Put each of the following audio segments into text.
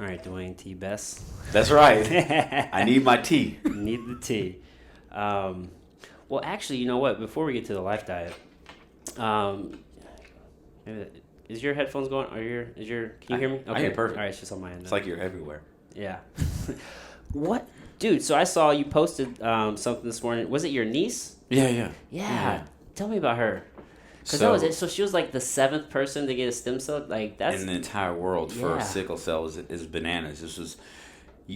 All right, Dwayne T. Bess. That's right. I need my tea. Need the tea. Well, actually, you know what? Before we get to the life diet, um, is your headphones going? Can you hear me? I hear perfect. All right, it's just on my end. It's like you're everywhere. Yeah. What? Dude, so I saw you posted something this morning. Was it your niece? Yeah. Yeah. Tell me about her. Because So, that was it. So she was like the 7th person to get a stem cell. Like that's in the entire world for Yeah. sickle cell is bananas. This was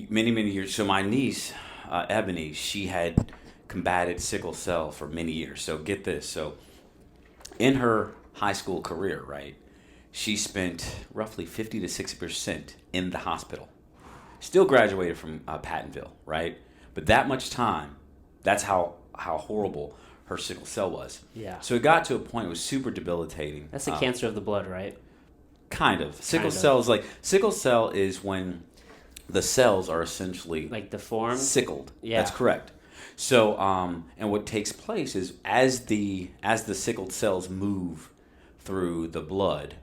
many years. So my niece, Ebony, she had combated sickle cell for many years. So get this. So in her high school career, right, she spent roughly 50 to 60% in the hospital. Still graduated from Pattonville, right? But that much time, that's how horrible her sickle cell was. Yeah. So it got to a point it was super debilitating. that's a cancer of the blood, right? Kind of. Sickle Kind of. cell is like sickle cell is when the cells are essentially Like deformed. sickled. Yeah. That's correct. So and what takes place is as the sickled cells move through the blood,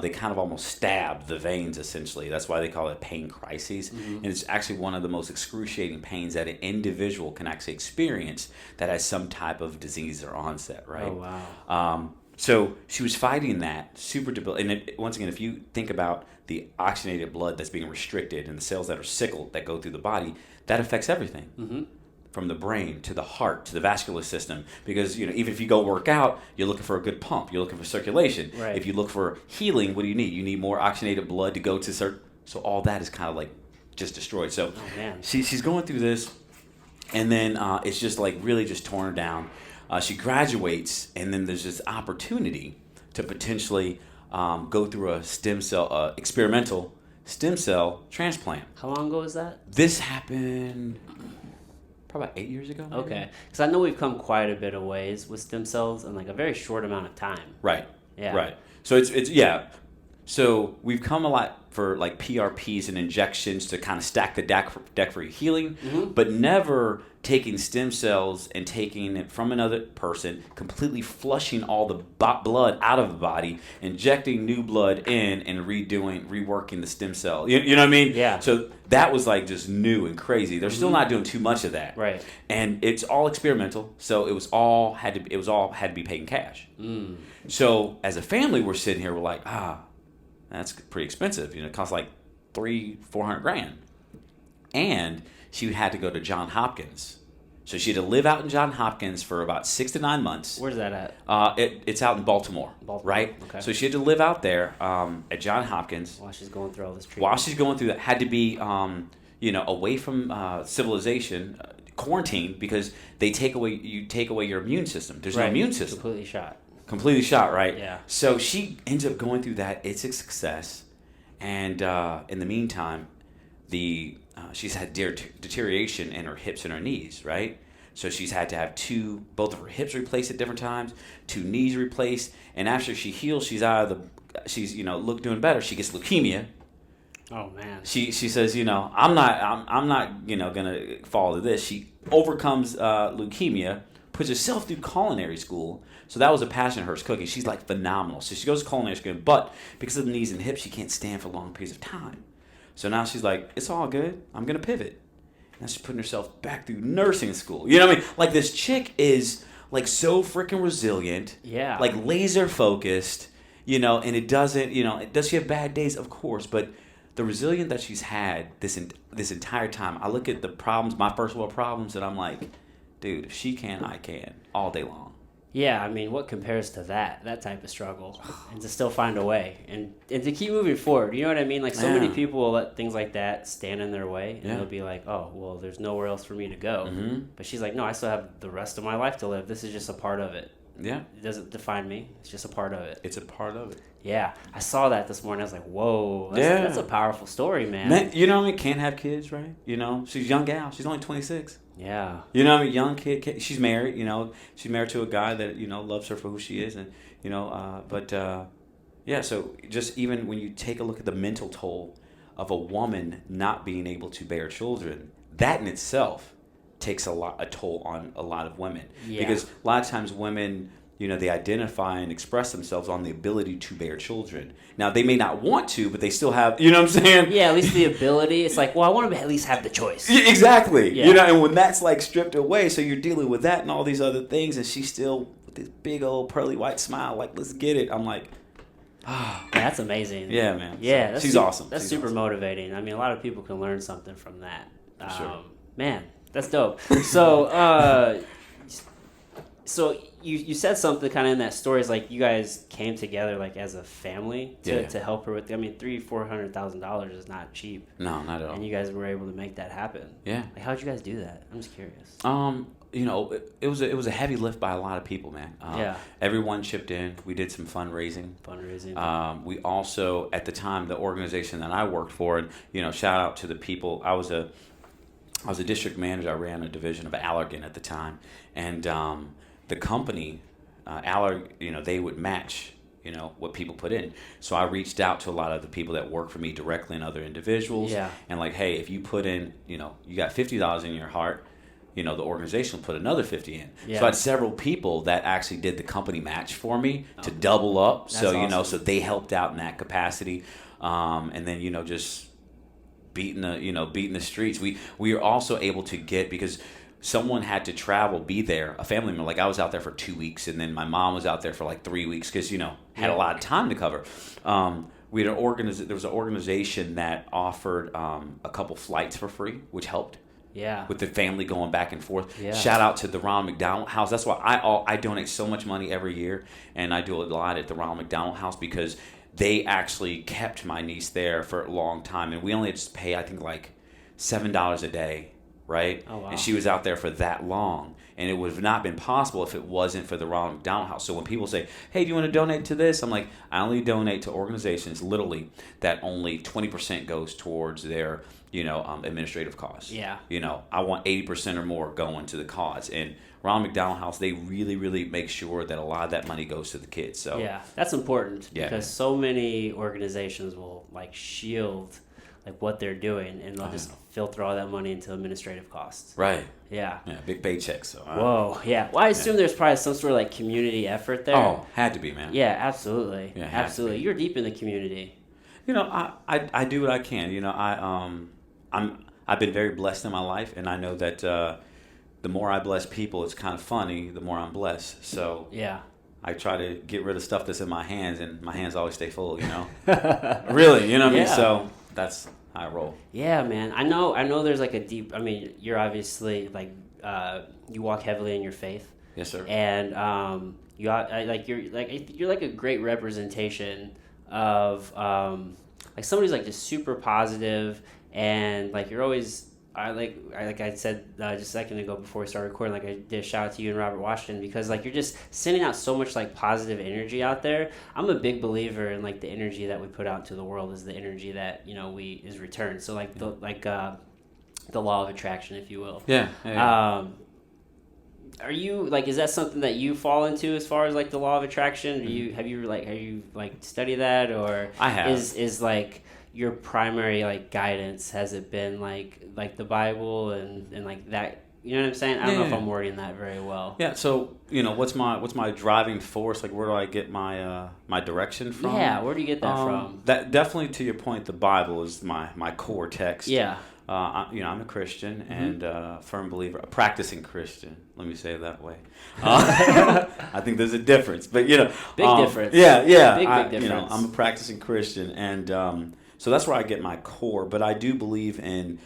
they kind of almost stab the veins essentially. That's why they call it pain crises. Mm-hmm. And it's actually one of the most excruciating pains that an individual can actually experience that has some type of disease or onset, right? Oh wow. So she was fighting that super debilitating. And once again, if you think about the oxygenated blood that's being restricted and the cells that are sickled that go through the body, that affects everything. Mm-hmm. From the brain to the heart to the vascular system, because even if you go work out, you're looking for a good pump, you're looking for circulation. Right. If you look for healing, what do? You need more oxygenated blood to go to certain. So all that is kind of like just destroyed. So Oh man. she's going through this, and then it's just like really just torn her down. She graduates, and then there's this opportunity to potentially go through a stem cell experimental stem cell transplant. How long ago was that? This happened probably about 8 years ago. Maybe? Okay. Because I know we've come quite a bit of ways with stem cells in like a very short amount of time. Right. Yeah. Right. So it's yeah. So we've come a lot for like PRPs and injections to kind of stack the deck for healing, but never taking stem cells and taking it from another person, completely flushing all the blood out of the body, injecting new blood in, and reworking the stem cell. You know what I mean? Yeah. So that was like just new and crazy. They're still not doing too much of that. Right. And it's all experimental, so it was all had to be paid in cash. Mm. So as a family, we're sitting here, we're like, that's pretty expensive. It costs like $300,000-$400,000. And she had to go to Johns Hopkins. So she had to live out in Johns Hopkins for about 6 to 9 months. Where's that at? It's out in Baltimore, right? Okay. So she had to live out there at Johns Hopkins. While she's going through all this treatment. While she's going through that, had to be, away from civilization, quarantined, because you take away your immune system. There's no immune system. Completely shot, right? Yeah. So she ends up going through that. It's a success. And in the meantime, she's had deterioration in her hips and her knees, right? So she's had to have both of her hips replaced at different times, 2 knees replaced. And after she heals, she's doing better. She gets leukemia. Oh man. She says, I'm not gonna fall to this. She overcomes leukemia, puts herself through culinary school. So that was a passion of hers, cooking. She's like phenomenal. So she goes to culinary school, but because of the knees and hips, she can't stand for long periods of time. So now she's like, it's all good. I'm gonna pivot. Now she's putting herself back through nursing school. You know what I mean? Like this chick is like so freaking resilient. Yeah. Like laser focused. And it doesn't. Does she have bad days? Of course, but the resilience that she's had this entire time, I look at the problems, my first world problems, and I'm like, dude, if she can, I can, all day long. Yeah, I mean, what compares to that type of struggle, and to still find a way, and to keep moving forward, you know what I mean? Like, so many people will let things like that stand in their way, and they'll be like, oh, well, there's nowhere else for me to go. Mm-hmm. But she's like, no, I still have the rest of my life to live. This is just a part of it. Yeah. It doesn't define me. It's just a part of it. It's a part of it. Yeah. I saw that this morning. I was like, whoa. That's a powerful story, man. You know what I mean? Can't have kids, right? She's a young gal. She's only 26. Yeah. You know what I mean? Young kid. She's married, She's married to a guy that, loves her for who she is. And, so just even when you take a look at the mental toll of a woman not being able to bear children, that in itself takes a toll on a lot of women. Yeah. Because a lot of times women they identify and express themselves on the ability to bear children. Now, they may not want to, but they still have, you know what I'm saying? Yeah, at least the ability. It's like, well, I want to at least have the choice. Yeah, exactly. Yeah. And when that's like stripped away, so you're dealing with that and all these other things, and she's still with this big old pearly white smile, like, let's get it. I'm like, yeah, that's amazing. Yeah, man. Yeah, so she's awesome. That's she's super awesome. motivating. I mean, a lot of people can learn something from that. Sure. Man, that's dope. So, so you said something kind of in that story is like you guys came together like as a family to help her with. I mean, $400,000 is not cheap. No, not at all. And you guys were able to make that happen. Yeah. Like, how'd you guys do that? I'm just curious. It was a heavy lift by a lot of people, man. Everyone chipped in. We did some fundraising. We also, at the time, the organization that I worked for, and shout out to the people. I was a district manager. I ran a division of Allergan at the time, and the company, they would match, what people put in. So I reached out to a lot of the people that work for me directly and other individuals, and like, hey, if you put in, you got $50 in your heart. The organization will put another 50 in. Yeah. So I had several people that actually did the company match for me to double up. That's so, awesome. So they helped out in that capacity. And then, just beating the streets. We were also able to get, because someone had to travel, be there, a family member. Like, I was out there for 2 weeks, and then my mom was out there for like 3 weeks because, had a lot of time to cover. There was an organization that offered a couple flights for free, which helped. Yeah. With the family going back and forth. Yeah. Shout out to the Ronald McDonald House. That's why I donate so much money every year, and I do a lot at the Ronald McDonald House because they actually kept my niece there for a long time, and we only had to pay, I think, like $7 a day, right? Oh, wow. And she was out there for that long, and it would have not been possible if it wasn't for the Ronald McDonald House. So when people say, hey, do you want to donate to this? I'm like, I only donate to organizations, literally, that only 20% goes towards their administrative costs. Yeah. I want 80% or more going to the cause. And Ronald McDonald House, they really, really make sure that a lot of that money goes to the kids. So yeah, that's important because Yeah. so many organizations will like shield like what they're doing, and they'll just filter all that money into administrative costs. Right. Yeah. Yeah, big paychecks. So, Whoa. Yeah. Well, I assume there's probably some sort of like community effort there. Oh, had to be, man. Yeah, absolutely. Yeah, had to absolutely. be. You're deep in the community. I do what I can. I've been very blessed in my life, and I know that the more I bless people, it's kind of funny, the more I'm blessed. So Yeah. I try to get rid of stuff that's in my hands, and my hands always stay full, Really, you know what I mean? Yeah. So that's how I roll. Yeah, man. I know there's like a deep, I mean, you're obviously like, you walk heavily in your faith. Yes, sir. And you're like a great representation of like somebody who's like just super positive, and like you're always I said just a second ago before we started recording, like I did a shout out to you and Robert Washington, because like you're just sending out so much like positive energy out there. I'm a big believer in like the energy that we put out into the world is the energy that is returned. So like the law of attraction, if you will. Yeah. Are you like, is that something that you fall into as far as like the law of attraction? Have you studied that, or I have. Is like your primary like guidance, has it been like the Bible and like that? You know what I'm saying? I don't know if I'm wording that very well. Yeah. So what's my driving force? Like, where do I get my my direction from? Yeah. Where do you get that from? That definitely, to your point, the Bible is my core text. Yeah. I'm a Christian and a firm believer, a practicing Christian. Let me say it that way. I think there's a difference, but big difference. Yeah, Big difference. I'm a practicing Christian, and so that's where I get my core. But I do believe in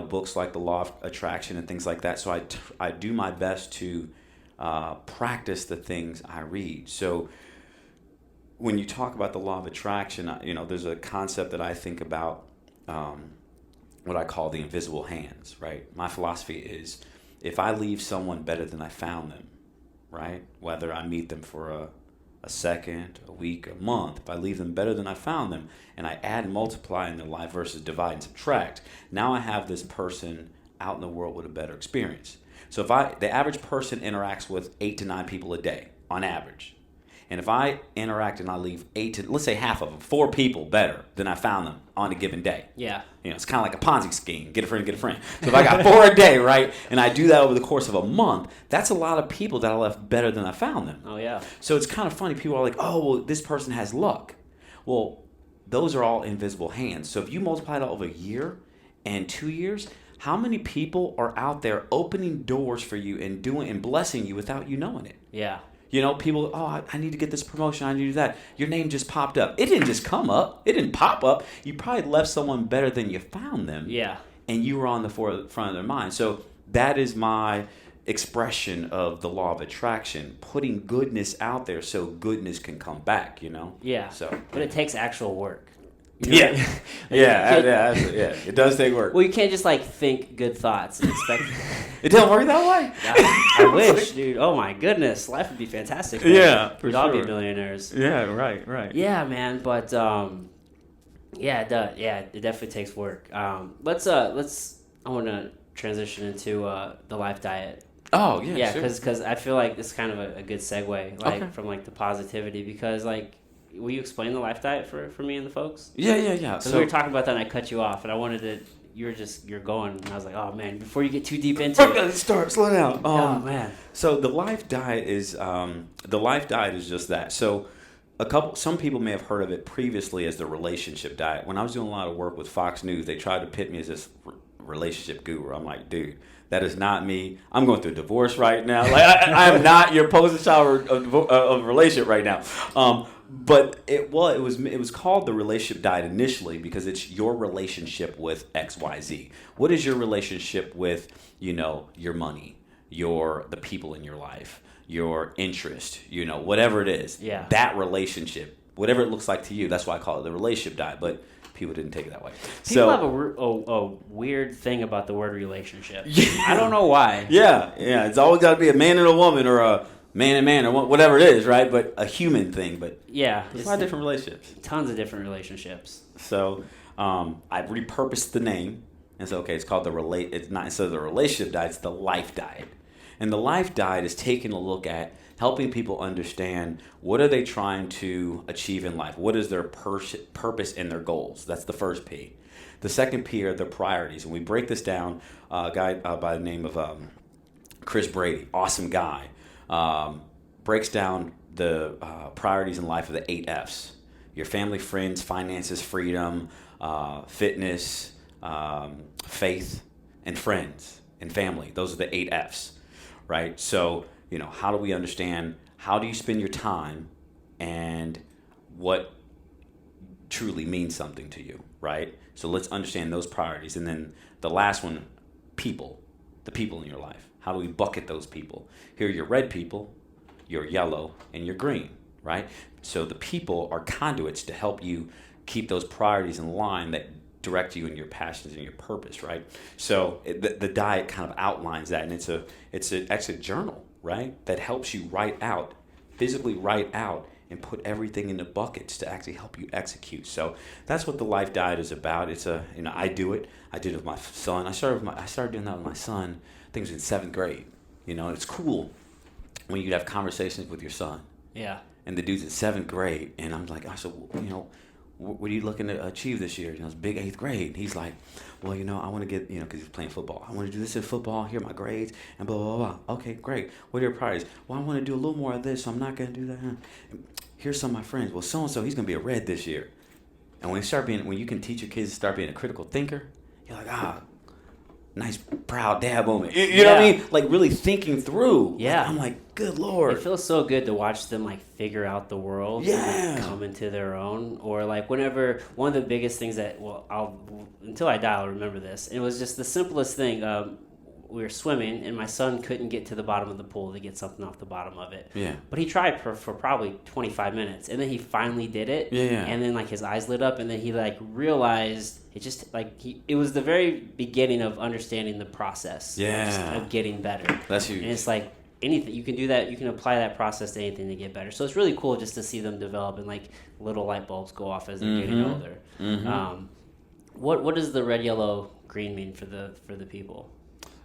books like the Law of Attraction and things like that. So I do my best to practice the things I read. So when you talk about the Law of Attraction, there's a concept that I think about. What I call the invisible hands, right? My philosophy is, if I leave someone better than I found them, right? Whether I meet them for a second, a week, a month, if I leave them better than I found them, and I add and multiply in their life versus divide and subtract, now I have this person out in the world with a better experience. So the average person interacts with 8 to 9 people a day, on average. And if I interact and I leave 8 to, let's say half of them, 4 people better than I found them on a given day. Yeah. It's kind of like a Ponzi scheme. Get a friend, get a friend. So if I got 4 a day, right, and I do that over the course of a month, that's a lot of people that I left better than I found them. Oh, yeah. So it's kind of funny. People are like, oh, well, this person has luck. Well, those are all invisible hands. So if you multiply it over a year and 2 years, how many people are out there opening doors for you and doing and blessing you without you knowing it? Yeah. People, I need to get this promotion. I need to do that. Your name just popped up. It didn't just come up. It didn't pop up. You probably left someone better than you found them. Yeah. And you were on the front of their mind. So that is my expression of the law of attraction, putting goodness out there so goodness can come back, Yeah. So, but it takes actual work. Yeah. Yeah. It does take work. Well, you can't just think good thoughts and expect it don't work that way. I wish, dude. Oh my goodness, life would be fantastic. Yeah, we'd all be millionaires. Yeah, right. Yeah, man. But yeah, it does. Yeah, it definitely takes work. Let's. I want to transition into the life diet. Oh yeah. Yeah, sure. because I feel like it's kind of a good segue, from the positivity, because will you explain the life diet for me and the folks? Yeah. Because we were talking about that and I cut you off and I wanted to, you're going and I was like, oh man, before you get too deep into it. Slow down. Oh man. So the life diet is just that. So some people may have heard of it previously as the relationship diet. When I was doing a lot of work with Fox News, they tried to pit me as this relationship guru. I'm like, dude, that is not me. I'm going through a divorce right now. I am not your poster child of relationship right now. But it was called the relationship diet initially because it's your relationship with XYZ. What is your relationship with, your money, the people in your life, your interest, whatever it is. Yeah. That relationship, whatever it looks like to you. That's why I call it the relationship diet. But people didn't take it that way. People have a weird thing about the word relationship. I don't know why. Yeah. It's always got to be a man and a woman or a man and man or whatever it is, right? But a human thing. But yeah, there's a lot of different relationships. Tons of different relationships. So I repurposed the name, and so it's called It's not instead of the relationship diet, it's the life diet. And the life diet is taking a look at helping people understand what are they trying to achieve in life. What is their purpose and their goals? That's the first P. The second P are the priorities. And we break this down. A guy by the name of Chris Brady, awesome guy, breaks down the priorities in life of the 8 Fs. Your family, friends, finances, freedom, fitness, faith, and friends and family. Those are the 8 Fs, right? So, how do we understand, how do you spend your time and what truly means something to you, right? So let's understand those priorities. And then the last one, people, the people in your life. How do we bucket those people? Here are your red people, your yellow, and your green, right? So the people are conduits to help you keep those priorities in line that direct you in your passions and your purpose, right? So the diet kind of outlines that, and it's actually a journal, right? That helps you physically write out and put everything into buckets to actually help you execute. So that's what the life diet is about. It's I do it. I did it with my son. I started doing that with my son. I think it was in 7th grade. It's cool when you have conversations with your son. Yeah. And the dude's in 7th grade, and I'm like, I said, what are you looking to achieve this year? It's big 8th grade. He's like, well, I want to get, because he's playing football. I want to do this in football. Here are my grades, and blah, blah, blah. Okay, great. What are your priorities? Well, I want to do a little more of this, so I'm not going to do that. Here's some of my friends. Well, so-and-so, he's going to be a red this year. And when you can teach your kids to start being a critical thinker, you're like, nice, proud dad moment. You know what I mean? Like really thinking through. Yeah. I'm like, good Lord. It feels so good to watch them figure out the world. Yeah. And come into their own. Or whenever, one of the biggest things that, until I die, I'll remember this. It was just the simplest thing. We were swimming and my son couldn't get to the bottom of the pool to get something off the bottom of it. Yeah. But he tried for probably 25 minutes and then he finally did it. Yeah. And then his eyes lit up and then he realized it just it was the very beginning of understanding the process. Yeah. Of getting better. That's huge. And it's anything you can do that, you can apply that process to anything to get better. So it's really cool just to see them develop and little light bulbs go off as they're getting older. Mm-hmm. What does the red, yellow, green mean for the people?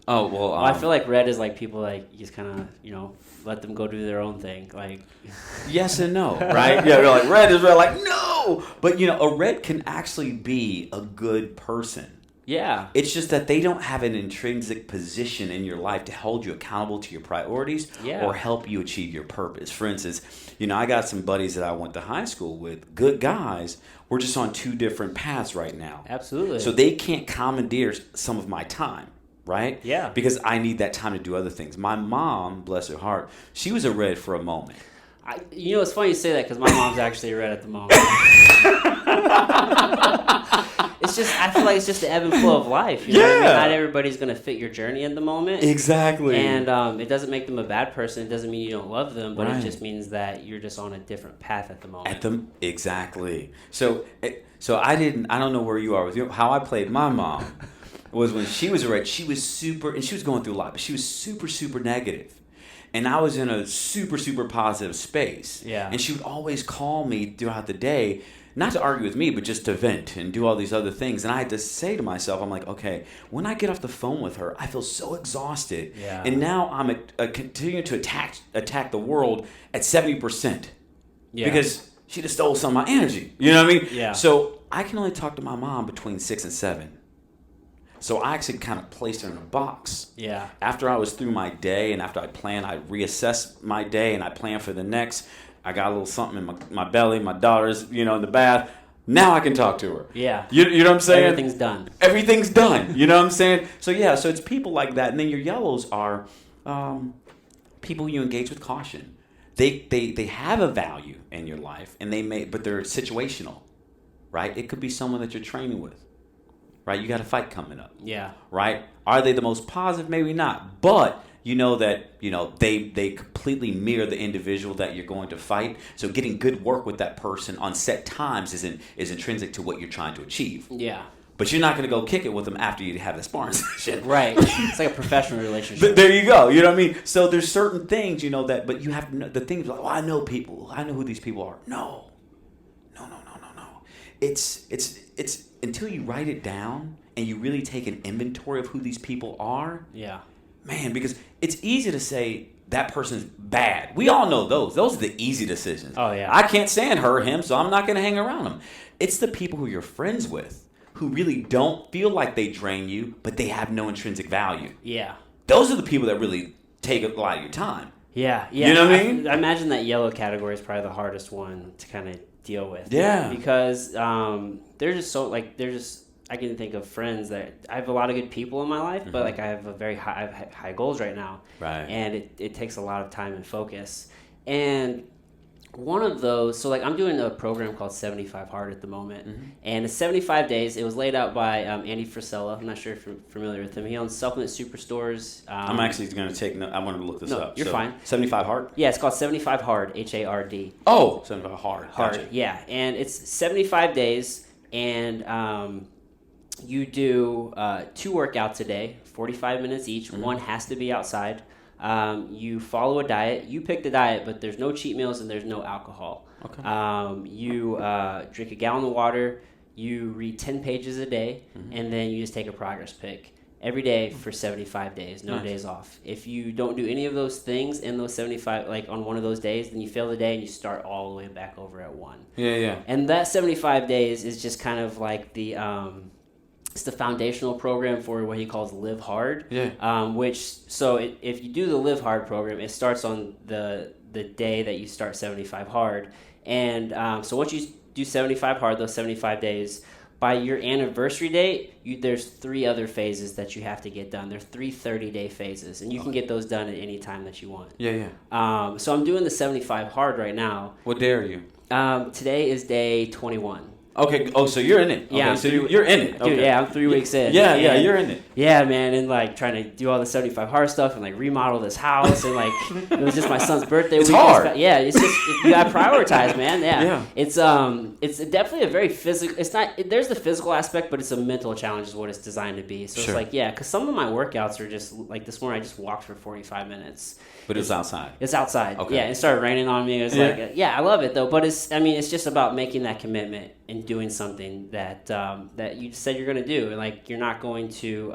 Oh, well, I feel like red is like people like you just kind of, let them go do their own thing. Like, yes and no, right? Yeah, they're like, red is red, like, no! But, a red can actually be a good person. yeah. It's just that they don't have an intrinsic position in your life to hold you accountable to your priorities or help you achieve your purpose. For instance, I got some buddies that I went to high school with, good guys. We're just on two different paths right now. Absolutely. So they can't commandeer some of my time, right? Yeah. Because I need that time to do other things. My mom, bless her heart, she was a red for a moment. It's funny you say that because my mom's actually a red at the moment. It's just, I feel like it's just the ebb and flow of life. You know what I mean? Not everybody's going to fit your journey at the moment. Exactly. And it doesn't make them a bad person. It doesn't mean you don't love them, but it just means that you're just on a different path at the moment. Exactly. So I don't know where you are with you. How I played my mom was when she was a red, she was super, and she was going through a lot, but she was super, super negative. And I was in a super, super positive space. Yeah. And she would always call me throughout the day, not to argue with me, but just to vent and do all these other things. And I had to say to myself, I'm like, okay, when I get off the phone with her, I feel so exhausted. Yeah. And now I'm continuing to attack the world at 70%. Yeah. Because she just stole some of my energy. You know what I mean? Yeah. So I can only talk to my mom between 6 and 7. So I actually kind of placed her in a box. Yeah. After I was through my day and after I planned, I reassessed my day and I planned for the next. I got a little something in my belly, my daughter's, in the bath. Now I can talk to her. Yeah. You know what I'm saying? Everything's done. Everything's done. You know what I'm saying? So so it's people like that. And then your yellows are people you engage with caution. They have a value in your life but they're situational, right? It could be someone that you're training with. Right, you got a fight coming up. Yeah. Right? Are they the most positive? Maybe not. But you know that they completely mirror the individual that you're going to fight. So getting good work with that person on set times is intrinsic to what you're trying to achieve. Yeah. But you're not going to go kick it with them after you have the sparring session. Right. It's like a professional relationship. There you go. You know what I mean? So there's certain things, that, but you have to know, the things like, I know people. I know who these people are. No. It's until you write it down and you really take an inventory of who these people are. Yeah. Man, because it's easy to say that person's bad. We all know those. Those are the easy decisions. Oh, yeah. I can't stand her or him, so I'm not going to hang around them. It's the people who you're friends with who really don't feel like they drain you, but they have no intrinsic value. Yeah. Those are the people that really take a lot of your time. Yeah. You know what I mean? I imagine that yellow category is probably the hardest one to kind of deal with. Yeah. Because they're just so, I can think of friends that I have a lot of good people in my life, mm-hmm. but I have I have high goals right now. Right. And it takes a lot of time and focus. And one of those, so I'm doing a program called 75 Hard at the moment. Mm-hmm. And it's 75 days. It was laid out by Andy Frisella. I'm not sure if you're familiar with him. He owns Supplement Superstores. I'm actually going to take note. I wanted to look this up. You're fine. 75 Hard? Yeah, it's called 75 Hard, H-A-R-D. Oh, 75 Hard. Gotcha. Yeah. And it's 75 days, and you do 2 workouts a day, 45 minutes each. Mm-hmm. One has to be outside. You follow a diet. You pick the diet, but there's no cheat meals and there's no alcohol. Okay. You drink a gallon of water. You read 10 pages a day, mm-hmm. and then you just take a progress pic every day for 75 days, no days off. If you don't do any of those things in those 75, on one of those days, then you fail the day and you start all the way back over at 1. Yeah. And that 75 days is just kind of like the... it's the foundational program for what he calls Live Hard. Yeah. If you do the Live Hard program, it starts on the day that you start 75 Hard. And so once you do 75 Hard, those 75 days, by your anniversary date, there's 3 other phases that you have to get done. There's 3 30-day phases, and you can get those done at any time that you want. Yeah. So I'm doing the 75 Hard right now. What day are you? Today is day 21. Okay. Oh, so you're in it. Okay. Yeah. So you're in it. Okay. Dude, yeah, I'm 3 weeks in. Yeah, you're in it. Yeah, man, and trying to do all the 75 Hard stuff and remodel this house and it was just my son's birthday. It's hard. Yeah, it's just you gotta prioritize, man. Yeah. It's definitely a very physical. It's not. There's the physical aspect, but it's a mental challenge, is what it's designed to be. So sure. It's because some of my workouts are just this morning. I just walked for 45 minutes. But it's outside. It's outside. Okay. Yeah, it started raining on me. It was I love it though. But it's just about making that commitment and doing something that you said you're going to do. And you're not going to,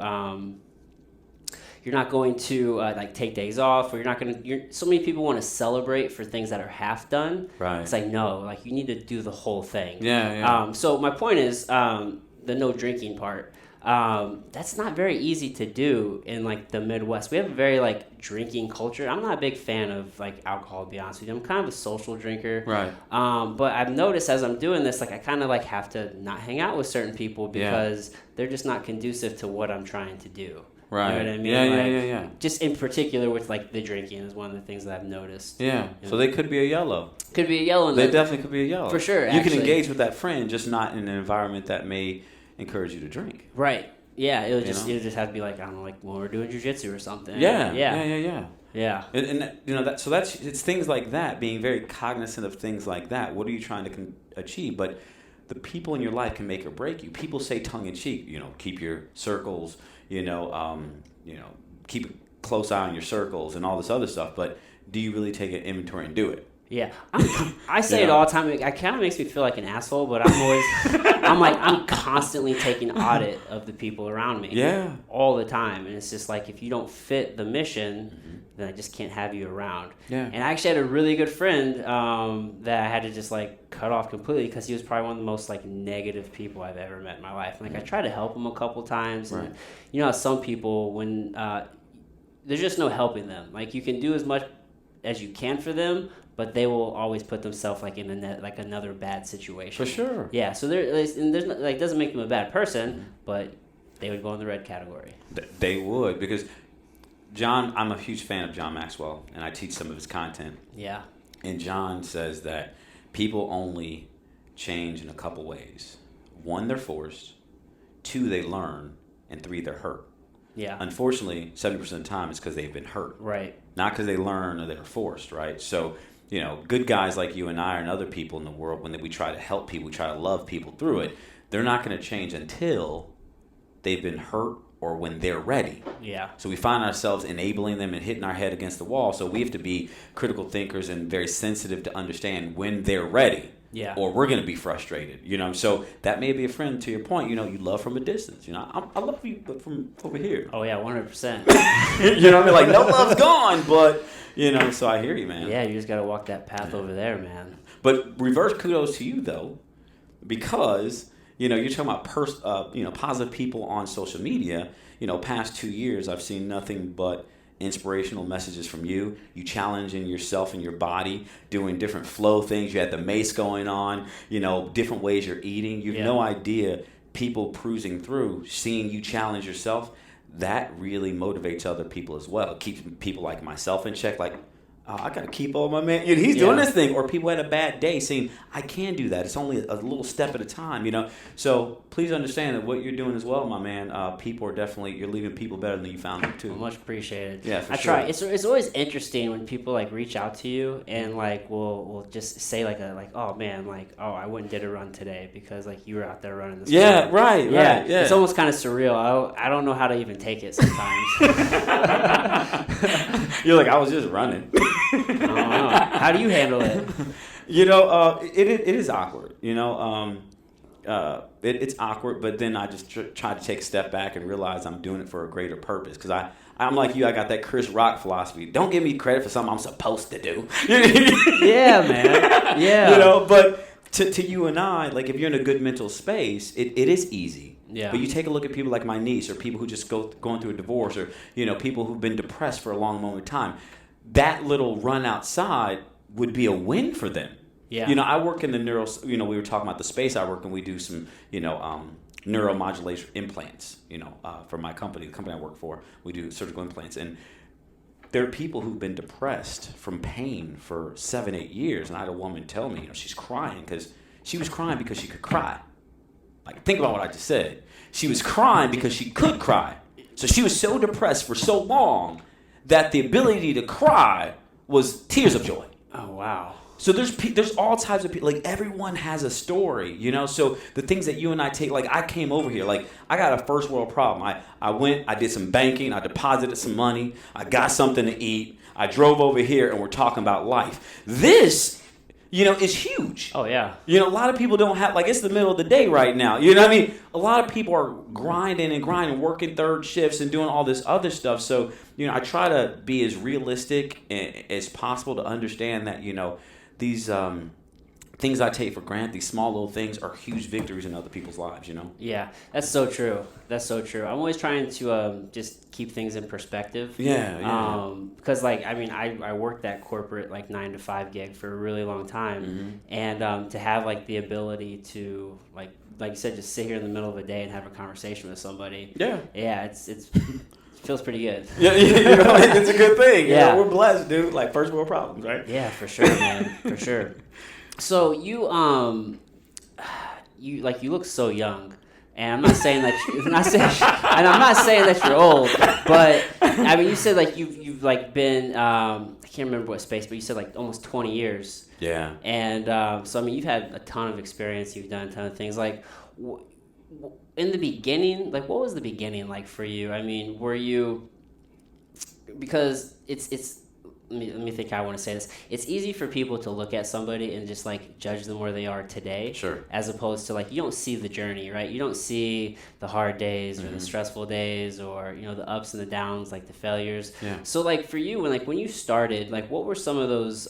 you're not going to like take days off, or you're not going to. So many people want to celebrate for things that are half done. Right. It's like, no, like you need to do the whole thing. Yeah. So my point is the no drinking part. That's not very easy to do in like the Midwest. We have a very like drinking culture. I'm not a big fan of like alcohol, to be honest with you. I'm kind of a social drinker. Right. But I've noticed as I'm doing this, like I kind of like have to not hang out with certain people because they're just not conducive to what I'm trying to do. Right. You know what I mean? Yeah. Just in particular with like the drinking is one of the things that I've noticed. Yeah. So they could be a yellow. Could be a yellow. They definitely could be a yellow. For sure. You can engage with that friend, just not in an environment that may encourage you to drink. Right. Yeah. It'll just have to be like, I don't know, like when we're doing jiu-jitsu or something. Yeah. And you know it's things like that, being very cognizant of things like that. What are you trying to achieve? But the people in your life can make or break you. People say tongue in cheek, keep your circles, keep a close eye on your circles and all this other stuff. But do you really take an inventory and do it? Yeah, I say it all the time. It kind of makes me feel like an asshole, but I'm constantly taking audit of the people around me. Yeah, all the time, and it's just like if you don't fit the mission, then I just can't have you around. Yeah, and I actually had a really good friend that I had to just like cut off completely because he was probably one of the most like negative people I've ever met in my life. Like I tried to help him a couple times, and some people when there's just no helping them. Like you can do as much as you can for them, but they will always put themselves like in another bad situation. For sure. Yeah. So there's like doesn't make them a bad person, but they would go in the red category. They would, because I'm a huge fan of John Maxwell, and I teach some of his content. Yeah. And John says that people only change in a couple ways. 1, they're forced. 2, they learn. And 3, they're hurt. Yeah. Unfortunately, 70% of the time it's because they've been hurt. Right. Not because they learn or they're forced, right? So, good guys like you and I and other people in the world, when we try to help people, we try to love people through it, they're not going to change until they've been hurt or when they're ready. Yeah. So we find ourselves enabling them and hitting our head against the wall. So we have to be critical thinkers and very sensitive to understand when they're ready. Yeah. Or we're going to be frustrated, So that may be a friend, to your point. You love from a distance. I love you, but from over here. Oh yeah, 100%. You know what I mean? Like no love's gone, but So I hear you, man. Yeah, you just got to walk that path over there, man. But reverse kudos to you though, because you're talking about positive people on social media. Past 2 years, I've seen nothing but inspirational messages from you challenging yourself and your body, doing different flow things. You had the mace going on, different ways you're eating. You have no idea, people cruising through, seeing you challenge yourself, that really motivates other people as well. It keeps people like myself in check, like, I got to keep on my man. He's doing this thing. Or people had a bad day saying, I can do that. It's only a little step at a time, So please understand that what you're doing as well, my man, people are definitely, you're leaving people better than you found them too. Well, much appreciated. Yeah, for I sure. try. It's always interesting when people like reach out to you and like will just say oh man, I went and did a run today because like you were out there running this. Yeah, morning. right. Yeah, yeah. It's almost kind of surreal. I don't know how to even take it sometimes. You're like, I was just running. I don't know. How do you handle it? It is awkward. It's awkward, but then I just try to take a step back and realize I'm doing it for a greater purpose. Because I'm like you, I got that Chris Rock philosophy. Don't give me credit for something I'm supposed to do. Yeah, man. Yeah. But to you and I, like if you're in a good mental space, it is easy. Yeah. But you take a look at people like my niece, or people who just going through a divorce, or people who've been depressed for a long moment of time. That little run outside would be a win for them. Yeah. I work in the we were talking about the space I work in. We do some, neuromodulation implants, for my company, the company I work for. We do surgical implants. And there are people who've been depressed from pain for 7-8 years. And I had a woman tell me, she's crying because she was crying because she could cry. Like, think about what I just said. She was crying because she could cry. So she was so depressed for so long that the ability to cry was tears of joy. Oh, wow. So there's all types of people. Like, everyone has a story, So the things that you and I take, like, I came over here. Like, I got a first world problem. I went, I did some banking, I deposited some money, I got something to eat, I drove over here, and we're talking about life. This is huge. Oh, yeah. A lot of people don't have, like, it's the middle of the day right now. You know what I mean? A lot of people are grinding, working third shifts and doing all this other stuff. So, I try to be as realistic as possible to understand that, these things I take for granted, these small little things are huge victories in other people's lives, Yeah, that's so true. I'm always trying to just keep things in perspective. Yeah. Because, I worked that corporate, 9 to 5 gig for a really long time. And to have, the ability to, like you said, just sit here in the middle of a day and have a conversation with somebody. Yeah, it's it feels pretty good. Yeah, it's a good thing. Yeah. We're blessed, dude. First world problems, right? Yeah, for sure, man. For sure. So you look so young, and I'm not saying that and I'm not saying that you're old, but you said you've been I can't remember what space, but you said almost 20 years. Yeah. And so you've had a ton of experience, you've done a ton of things. In the beginning, what was the beginning like for you? Were you, because it's let me think how I want to say this. It's easy for people to look at somebody and just judge them where they are today. Sure. As opposed to you don't see the journey, right? You don't see the hard days or the stressful days or the ups and the downs, the failures. Yeah. So for you, when you started, what were some of those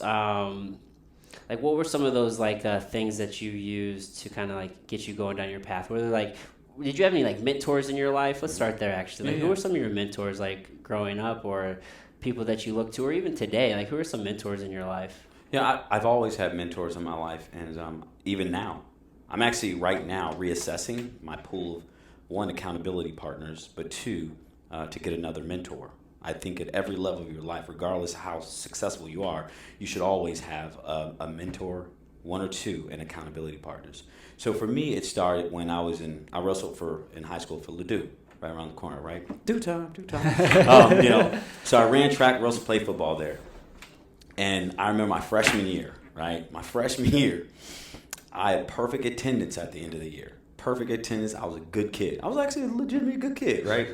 things that you used to kind of get you going down your path? Were there did you have any mentors in your life? Let's start there actually. Who were some of your mentors growing up, or people that you look to, or even today? Who are some mentors in your life? Yeah, I've always had mentors in my life, and even now, I'm actually right now reassessing my pool of, one, accountability partners, but two, to get another mentor. I think at every level of your life, regardless of how successful you are, you should always have a mentor, one or two, and accountability partners. So for me, it started when I wrestled in high school for Ladue. Right around the corner, right? Do time. So I ran track, wrestled, played football there. And I remember my freshman year, right? I had perfect attendance at the end of the year. Perfect attendance. I was a good kid. I was actually a legitimately good kid, right?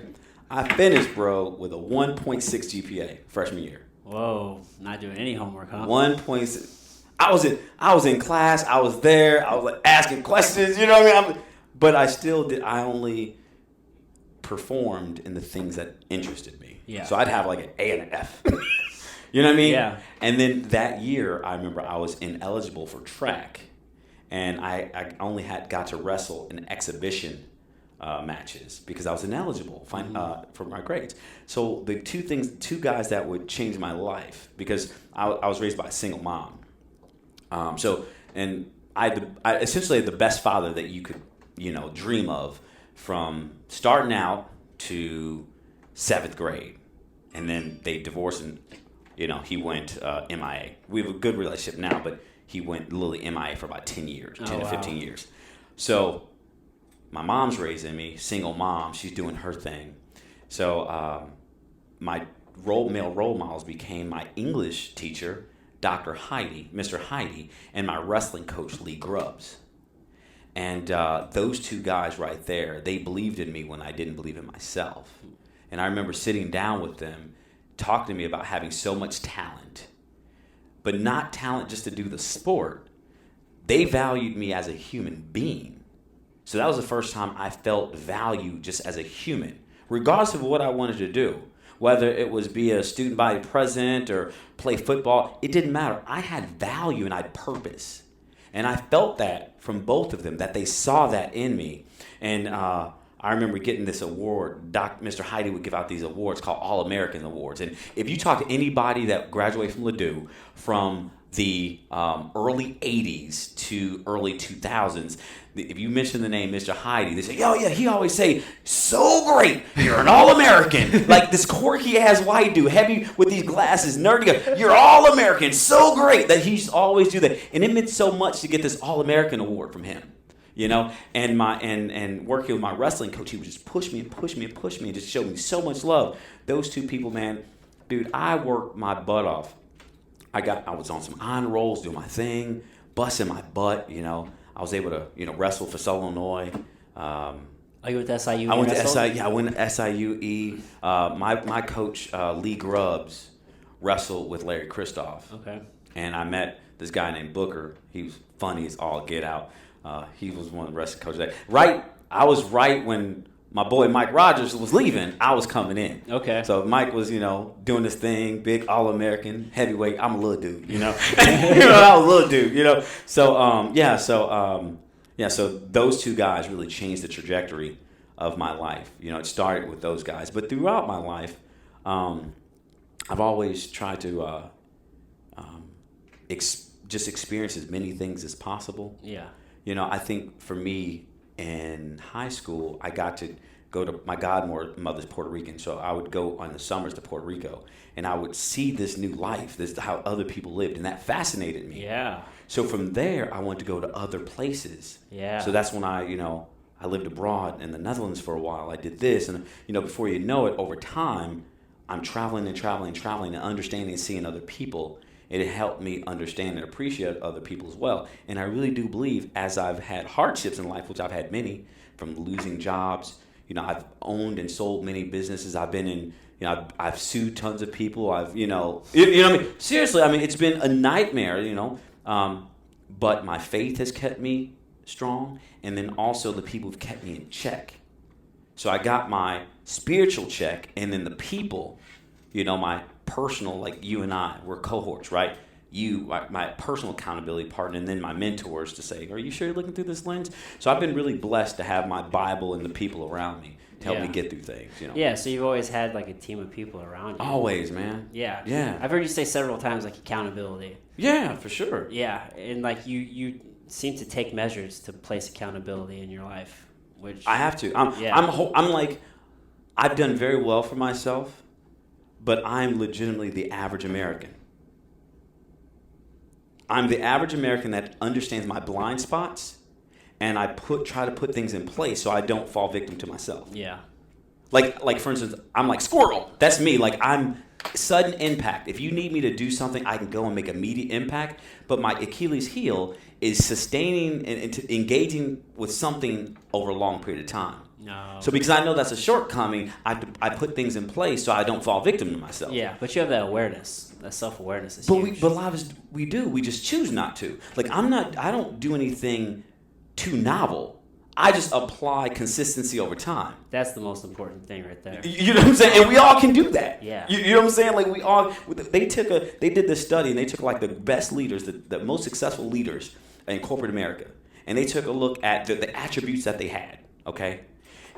I finished, bro, with a 1.6 GPA freshman year. Whoa, not doing any homework, huh? 1.6. I was in class. I was there. I was asking questions. You know what I mean? But I still did. I only performed in the things that interested me. Yeah. So I'd have an A and an F. You know what I mean? Yeah. And then that year, I remember I was ineligible for track, and I only got to wrestle in exhibition matches because I was ineligible for my grades. So the two guys that would change my life, because I was raised by a single mom. And I essentially had the best father that you could dream of. From starting out to 7th grade, and then they divorced, and he went MIA. We have a good relationship now, but he went literally MIA for about 10 years, 10 to 15 years. So my mom's raising me, single mom. She's doing her thing. So my male role models became my English teacher, Dr. Heidi, Mr. Heidi, and my wrestling coach, Lee Grubbs. And those two guys right there, they believed in me when I didn't believe in myself. And I remember sitting down with them, talking to me about having so much talent, but not talent just to do the sport. They valued me as a human being. So that was the first time I felt value just as a human, regardless of what I wanted to do. Whether it was be a student body president or play football, it didn't matter. I had value and I had purpose. And I felt that from both of them, that they saw that in me. And I remember getting this award. Mr. Heidi would give out these awards called All-American Awards. And if you talk to anybody that graduated from Ladue from the early 80s to early 2000s, if you mention the name Mr. Heidi, they say, oh yeah, he always say, so great, you're an All-American. Like this quirky ass white dude, heavy with these glasses, nerdy guy, you're All-American, so great, that he used to always do that. And it meant so much to get this All-American award from him. And working with my wrestling coach, he would just push me and just show me so much love. Those two people, man, dude, I worked my butt off. I was on some honor rolls, doing my thing, busting my butt, I was able to, wrestle for Southern Illinois. You went to SIU? I went to SIU. Yeah, I went to SIUE. My coach, Lee Grubbs, wrestled with Larry Christoph. Okay. And I met this guy named Booker. He was funny as all get out. He was one of the wrestling coaches. I was right when my boy Mike Rogers was leaving. I was coming in. Okay. So Mike was, doing this thing, big All-American, heavyweight. I'm a little dude, I was a little dude, So, so those two guys really changed the trajectory of my life. It started with those guys. But throughout my life, I've always tried to just experience as many things as possible. Yeah. I think for me in high school, I got to go to my godmother's Puerto Rican, so I would go on the summers to Puerto Rico, and I would see this new life, this how other people lived, and that fascinated me. Yeah. So from there, I wanted to go to other places. Yeah. So that's when I lived abroad in the Netherlands for a while. I did this, and before you know it, over time, I'm traveling and understanding and seeing other people. It helped me understand and appreciate other people as well. And I really do believe, as I've had hardships in life, which I've had many, from losing jobs, I've owned and sold many businesses. I've been in, I've sued tons of people. I've, you know what I mean? Seriously, it's been a nightmare, but my faith has kept me strong. And then also the people have kept me in check. So I got my spiritual check, and then the people, my personal, like you and I, we're cohorts, right? You, my personal accountability partner, and then my mentors to say, are you sure you're looking through this lens? So I've been really blessed to have my Bible and the people around me to help me get through things, Yeah, so you've always had like a team of people around you. Always, man. Yeah. Yeah. I've heard you say several times like accountability. Yeah, for sure. Yeah, and like you seem to take measures to place accountability in your life, which I have to. I'm like, I've done very well for myself, but I'm legitimately the average American. I'm the average American that understands my blind spots, and I try to put things in place so I don't fall victim to myself. Yeah. Like for instance, I'm like squirrel. That's me. Like I'm sudden impact. If you need me to do something, I can go and make immediate impact. But my Achilles heel is sustaining and engaging with something over a long period of time. No. So because I know that's a shortcoming, I put things in place so I don't fall victim to myself. Yeah, but you have that awareness, that self-awareness is but huge. But a lot of us, we do. We just choose not to. Like I don't do anything too novel. I just apply consistency over time. That's the most important thing right there. You know what I'm saying? And we all can do that. Yeah. You know what I'm saying? Like we all, they did this study and they took like the best leaders, the most successful leaders in corporate America. And they took a look at the attributes that they had, okay?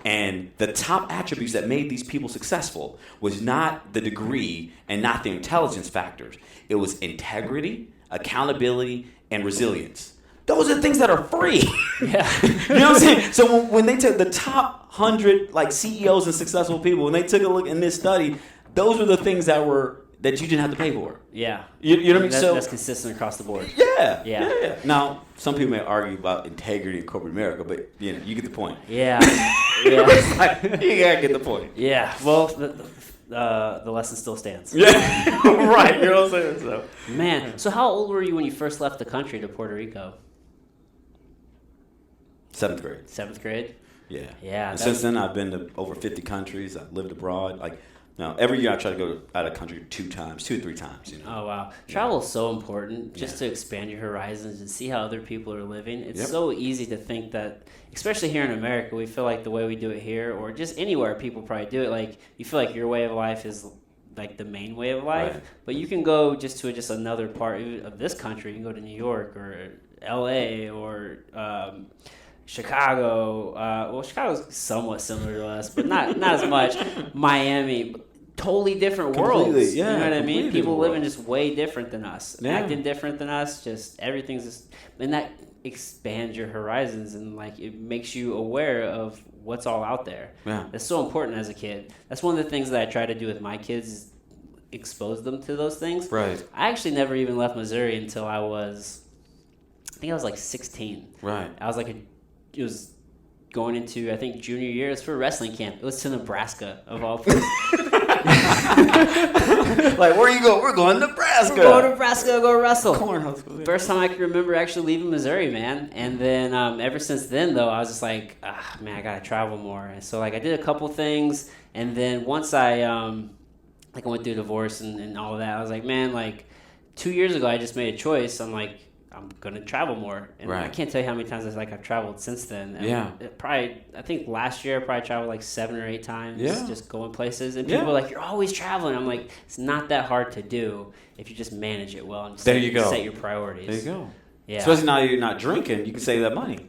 And the top attributes that made these people successful was not the degree and not the intelligence factors. It was integrity, accountability, and resilience. Those are the things that are free. Yeah. You know what I'm saying? So when they took the top 100 like CEOs and successful people, when they took a look in this study, those were the things that you didn't have to pay for. Yeah. You know what I mean? That's consistent across the board. Yeah. Now, some people may argue about integrity in corporate America, but you get the point. Yeah. Yeah. Like, you gotta get the point. Yeah. Well, the lesson still stands. Yeah. Right. You know what I'm saying? So. Man. So how old were you when you first left the country to Puerto Rico? 7th grade. 7th grade? Yeah. Yeah. And since then, I've been to over 50 countries. I've lived abroad. Every year I try to go out of country 2 or 3 times. Oh, wow. Travel is so important just to expand your horizons and see how other people are living. It's so easy to think that, especially here in America, we feel like the way we do it here or just anywhere people probably do it, like you feel like your way of life is like the main way of life. Right. But you can go to another part of this country. You can go to New York or LA or Chicago. Well, Chicago's somewhat similar to us, but not as much. Miami. Totally different worlds. Yeah, you know what I mean? People living living just way different than us, acting different than us. Just everything's just, and that expands your horizons and like it makes you aware of what's all out there. Yeah, that's so important as a kid. That's one of the things that I try to do with my kids is expose them to those things. Right. I actually never even left Missouri until I was like 16. Right. It was going into, I think, junior year. It was for a wrestling camp. It was to Nebraska, of all places. Like, where you go? We're going to Nebraska. We're going to Nebraska to go wrestle. Cornhuskers. First time I can remember actually leaving Missouri, man. And then ever since then, though, I was just like, man, I got to travel more. And so, like, I did a couple things. And then once I went through divorce and all of that, I was like, man, like, 2 years ago, I just made a choice. I'm like, I'm gonna travel more, and Right. I can't tell you how many times I've traveled since then. And Yeah. I think last year I probably traveled like 7 or 8 times, Yeah. just going places. And people are like, "You're always traveling." I'm like, it's not that hard to do if you just manage it well and There you go. set your priorities. There you go. Yeah. Especially now you're not drinking, you can save that money.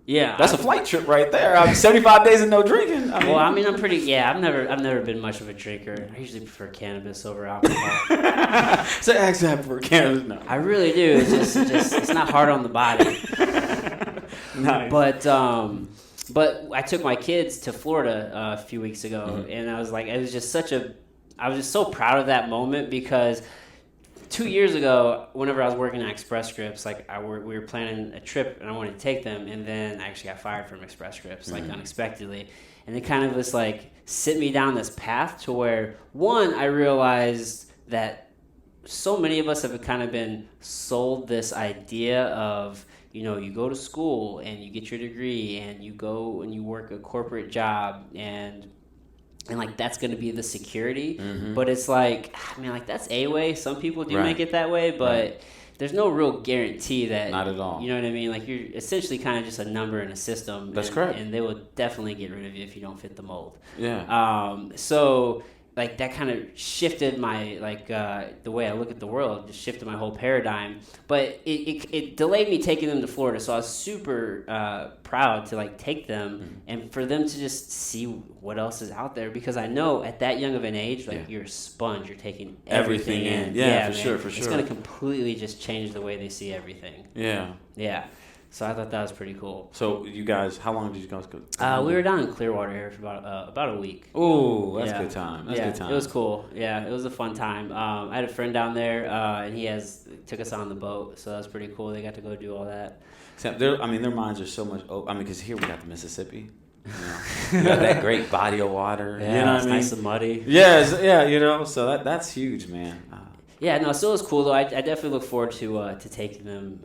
Yeah, That's a flight trip right there. 75 days of no drinking. I'm pretty. Yeah, I've never been much of a drinker. I usually prefer cannabis over alcohol. So actually, I prefer cannabis. No, I really do. It's just it's not hard on the body. nice. But I took my kids to Florida a few weeks ago, and I was like, I was just so proud of that moment because 2 years ago, whenever I was working at Express Scripts, like we were planning a trip and I wanted to take them, and then I actually got fired from Express Scripts, like unexpectedly. And it kind of was like sit me down this path to where, one, I realized that so many of us have kind of been sold this idea of, you go to school and you get your degree and you go and you work a corporate job and like that's going to be the security. But it's like, that's a way. Some people do make it that way, but there's no real guarantee that. Not at all. You know what I mean? Like you're essentially kind of just a number in a system. That's correct. And they will definitely get rid of you if you don't fit the mold. Yeah. So like that kind of shifted my the way I look at the world, just shifted my whole paradigm. But it delayed me taking them to Florida, so I was super proud to like take them and for them to just see what else is out there, because I know at that young of an age, like you're a sponge, you're taking everything in. Yeah, for sure. It's going to completely just change the way they see everything. Yeah. So I thought that was pretty cool. So you guys, how long did you guys go? We were down in Clearwater here for about a week. Oh, that's good time. That's good time. It was cool. Yeah, it was a fun time. I had a friend down there, and he took us on the boat, so that was pretty cool. They got to go do all that. Their minds are so much. Because here we got the Mississippi. You got that great body of water. Yeah, you know it's nice and muddy. Yes, yeah. So that's huge, man. Yeah, no, still was cool though. I definitely look forward to taking them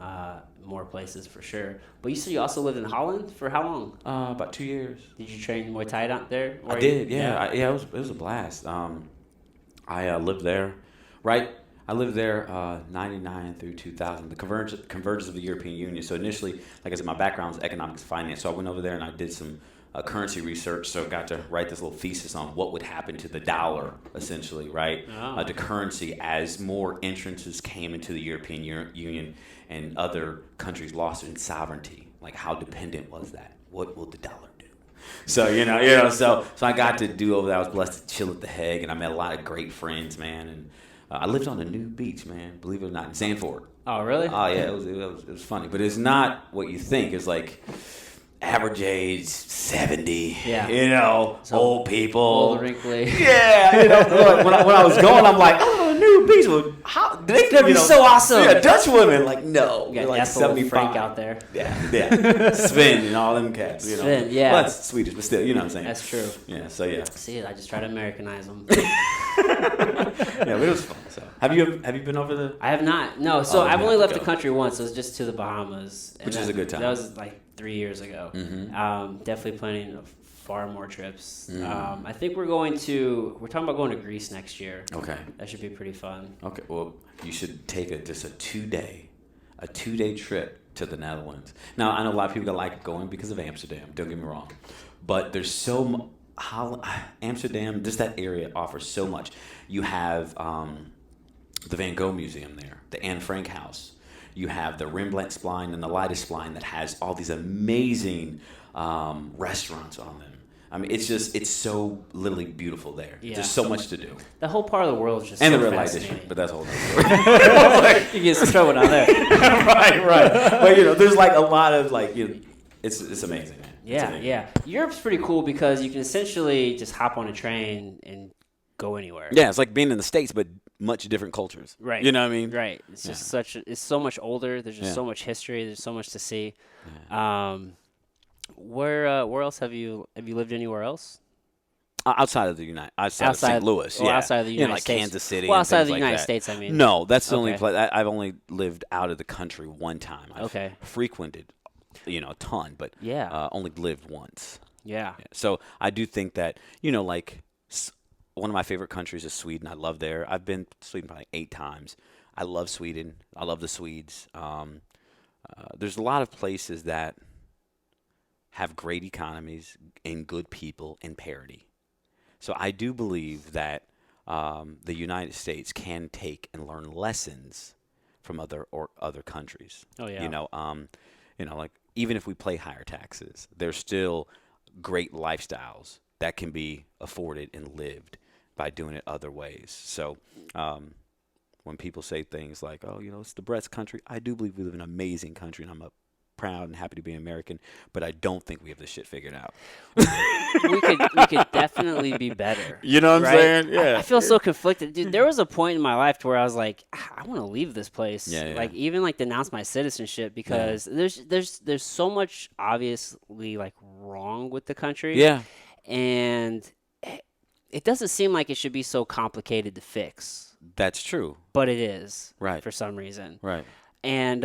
more places for sure. But you said you also lived in Holland for how long? About 2 years. Did you train Muay Thai out there? I did, yeah. It was a blast. I lived there, right? I lived there 99 through 2000, the convergence of the European Union. So initially, like I said, my background was economics and finance. So I went over there and I did some currency research. So I got to write this little thesis on what would happen to the dollar, essentially, right? The currency as more entrances came into the European Union and other countries lost their sovereignty. Like, how dependent was that? What will the dollar do? So, so I got to do over that. I was blessed to chill at the Hague, and I met a lot of great friends, man. And I lived on a new beach, man, believe it or not, in Sanford. Oh, really? Oh, yeah, it was funny. But it's not what you think. It's like average age 70, so old people. Old, wrinkly. Yeah, when I was going, I'm like, new beach. Well, how they could be so awesome. Yeah, Dutch women, like, no. You got like 75. Frank out there. Yeah. Sven and all them cats. Sven, yeah. Well, that's Swedish, but still, you know what I'm saying. That's true. Yeah, so yeah. See, I just try to Americanize them. Yeah, but it was fun. So, have you been over the? I have not. No, so I've only left the country once. It was just to the Bahamas, which is a good time. That was like 3 years ago. Definitely planning far more trips. I think we're talking about going to Greece next year. Okay, that should be pretty fun. Okay, well, you should take just a 2-day trip to the Netherlands. Now, I know a lot of people like going because of Amsterdam. Don't get me wrong, but there's Amsterdam, just that area offers so much. You have the Van Gogh Museum there, the Anne Frank House. You have the Rembrandtsplein and the Leidensplein that has all these amazing restaurants on them. I mean, it's so literally beautiful there. Yeah. There's so much to do. The whole part of the world is just and so the red light fascinating. district, but that's a whole other story. You get some trouble down there. right. But there's like a lot of it's amazing, man. Yeah. Europe's pretty cool because you can essentially just hop on a train and go anywhere. Yeah, it's like being in the States, but much different cultures. Right. You know what I mean? Right. It's just it's so much older. There's just so much history. There's so much to see. Yeah. Where else have you lived anywhere else? Outside of St. Louis. Outside of the United like States. Kansas City. Well, outside of the like United that. States, I mean. No, that's the only place. I've only lived out of the country one time. I've frequented, a ton, but only lived once. Yeah. So I do think that, like one of my favorite countries is Sweden. I love there. I've been to Sweden probably 8 times. I love Sweden. I love the Swedes. There's a lot of places that have great economies and good people and parity. So I do believe that the United States can take and learn lessons from other countries. Oh yeah. Like even if we pay higher taxes, there's still great lifestyles that can be afforded and lived by doing it other ways. So when people say things like, "Oh, it's the best country," I do believe we live in an amazing country, and I'm proud and happy to be an American. But I don't think we have this shit figured out. we could definitely be better. You know what I'm saying? Yeah. I feel so conflicted, dude. There was a point in my life to where I was like, I want to leave this place. Yeah. Like even like denounce my citizenship because there's so much obviously like wrong with the country. Yeah. And it doesn't seem like it should be so complicated to fix. That's true. But it is. Right. For some reason. Right. And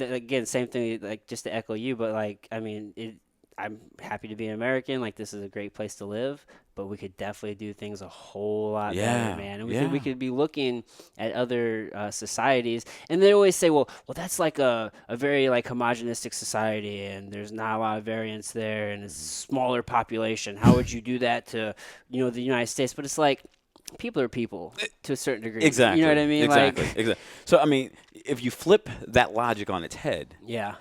again, same thing, like just to echo you, but like, I mean, I'm happy to be an American. Like, this is a great place to live, but we could definitely do things a whole lot better, man. And we could be looking at other societies, and they always say, well, that's like a very like homogenistic society, and there's not a lot of variance there, and it's a smaller population. How would you do that to, the United States? But it's like, people are people to a certain degree. Exactly. You know what I mean? Exactly. So, I mean, if you flip that logic on its head, yeah.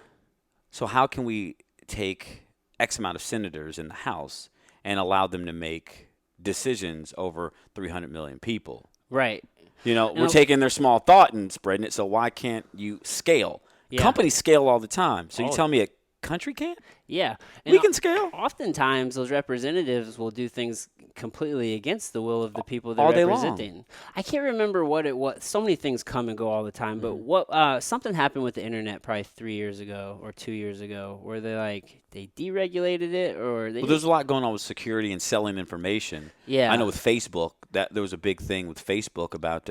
So how can we take X amount of senators in the House and allow them to make decisions over 300 million people? Right. We're taking their small thought and spreading it, so why can't you scale? Yeah. Companies scale all the time. So you tell me a country can't? Yeah. We can scale. Oftentimes, those representatives will do things completely against the will of the people they're representing. Long. I can't remember what it was. So many things come and go all the time. But something happened with the internet probably 3 years ago or 2 years ago where they deregulated it or they. Well, there's a lot going on with security and selling information. Yeah. I know with Facebook that there was a big thing with Facebook about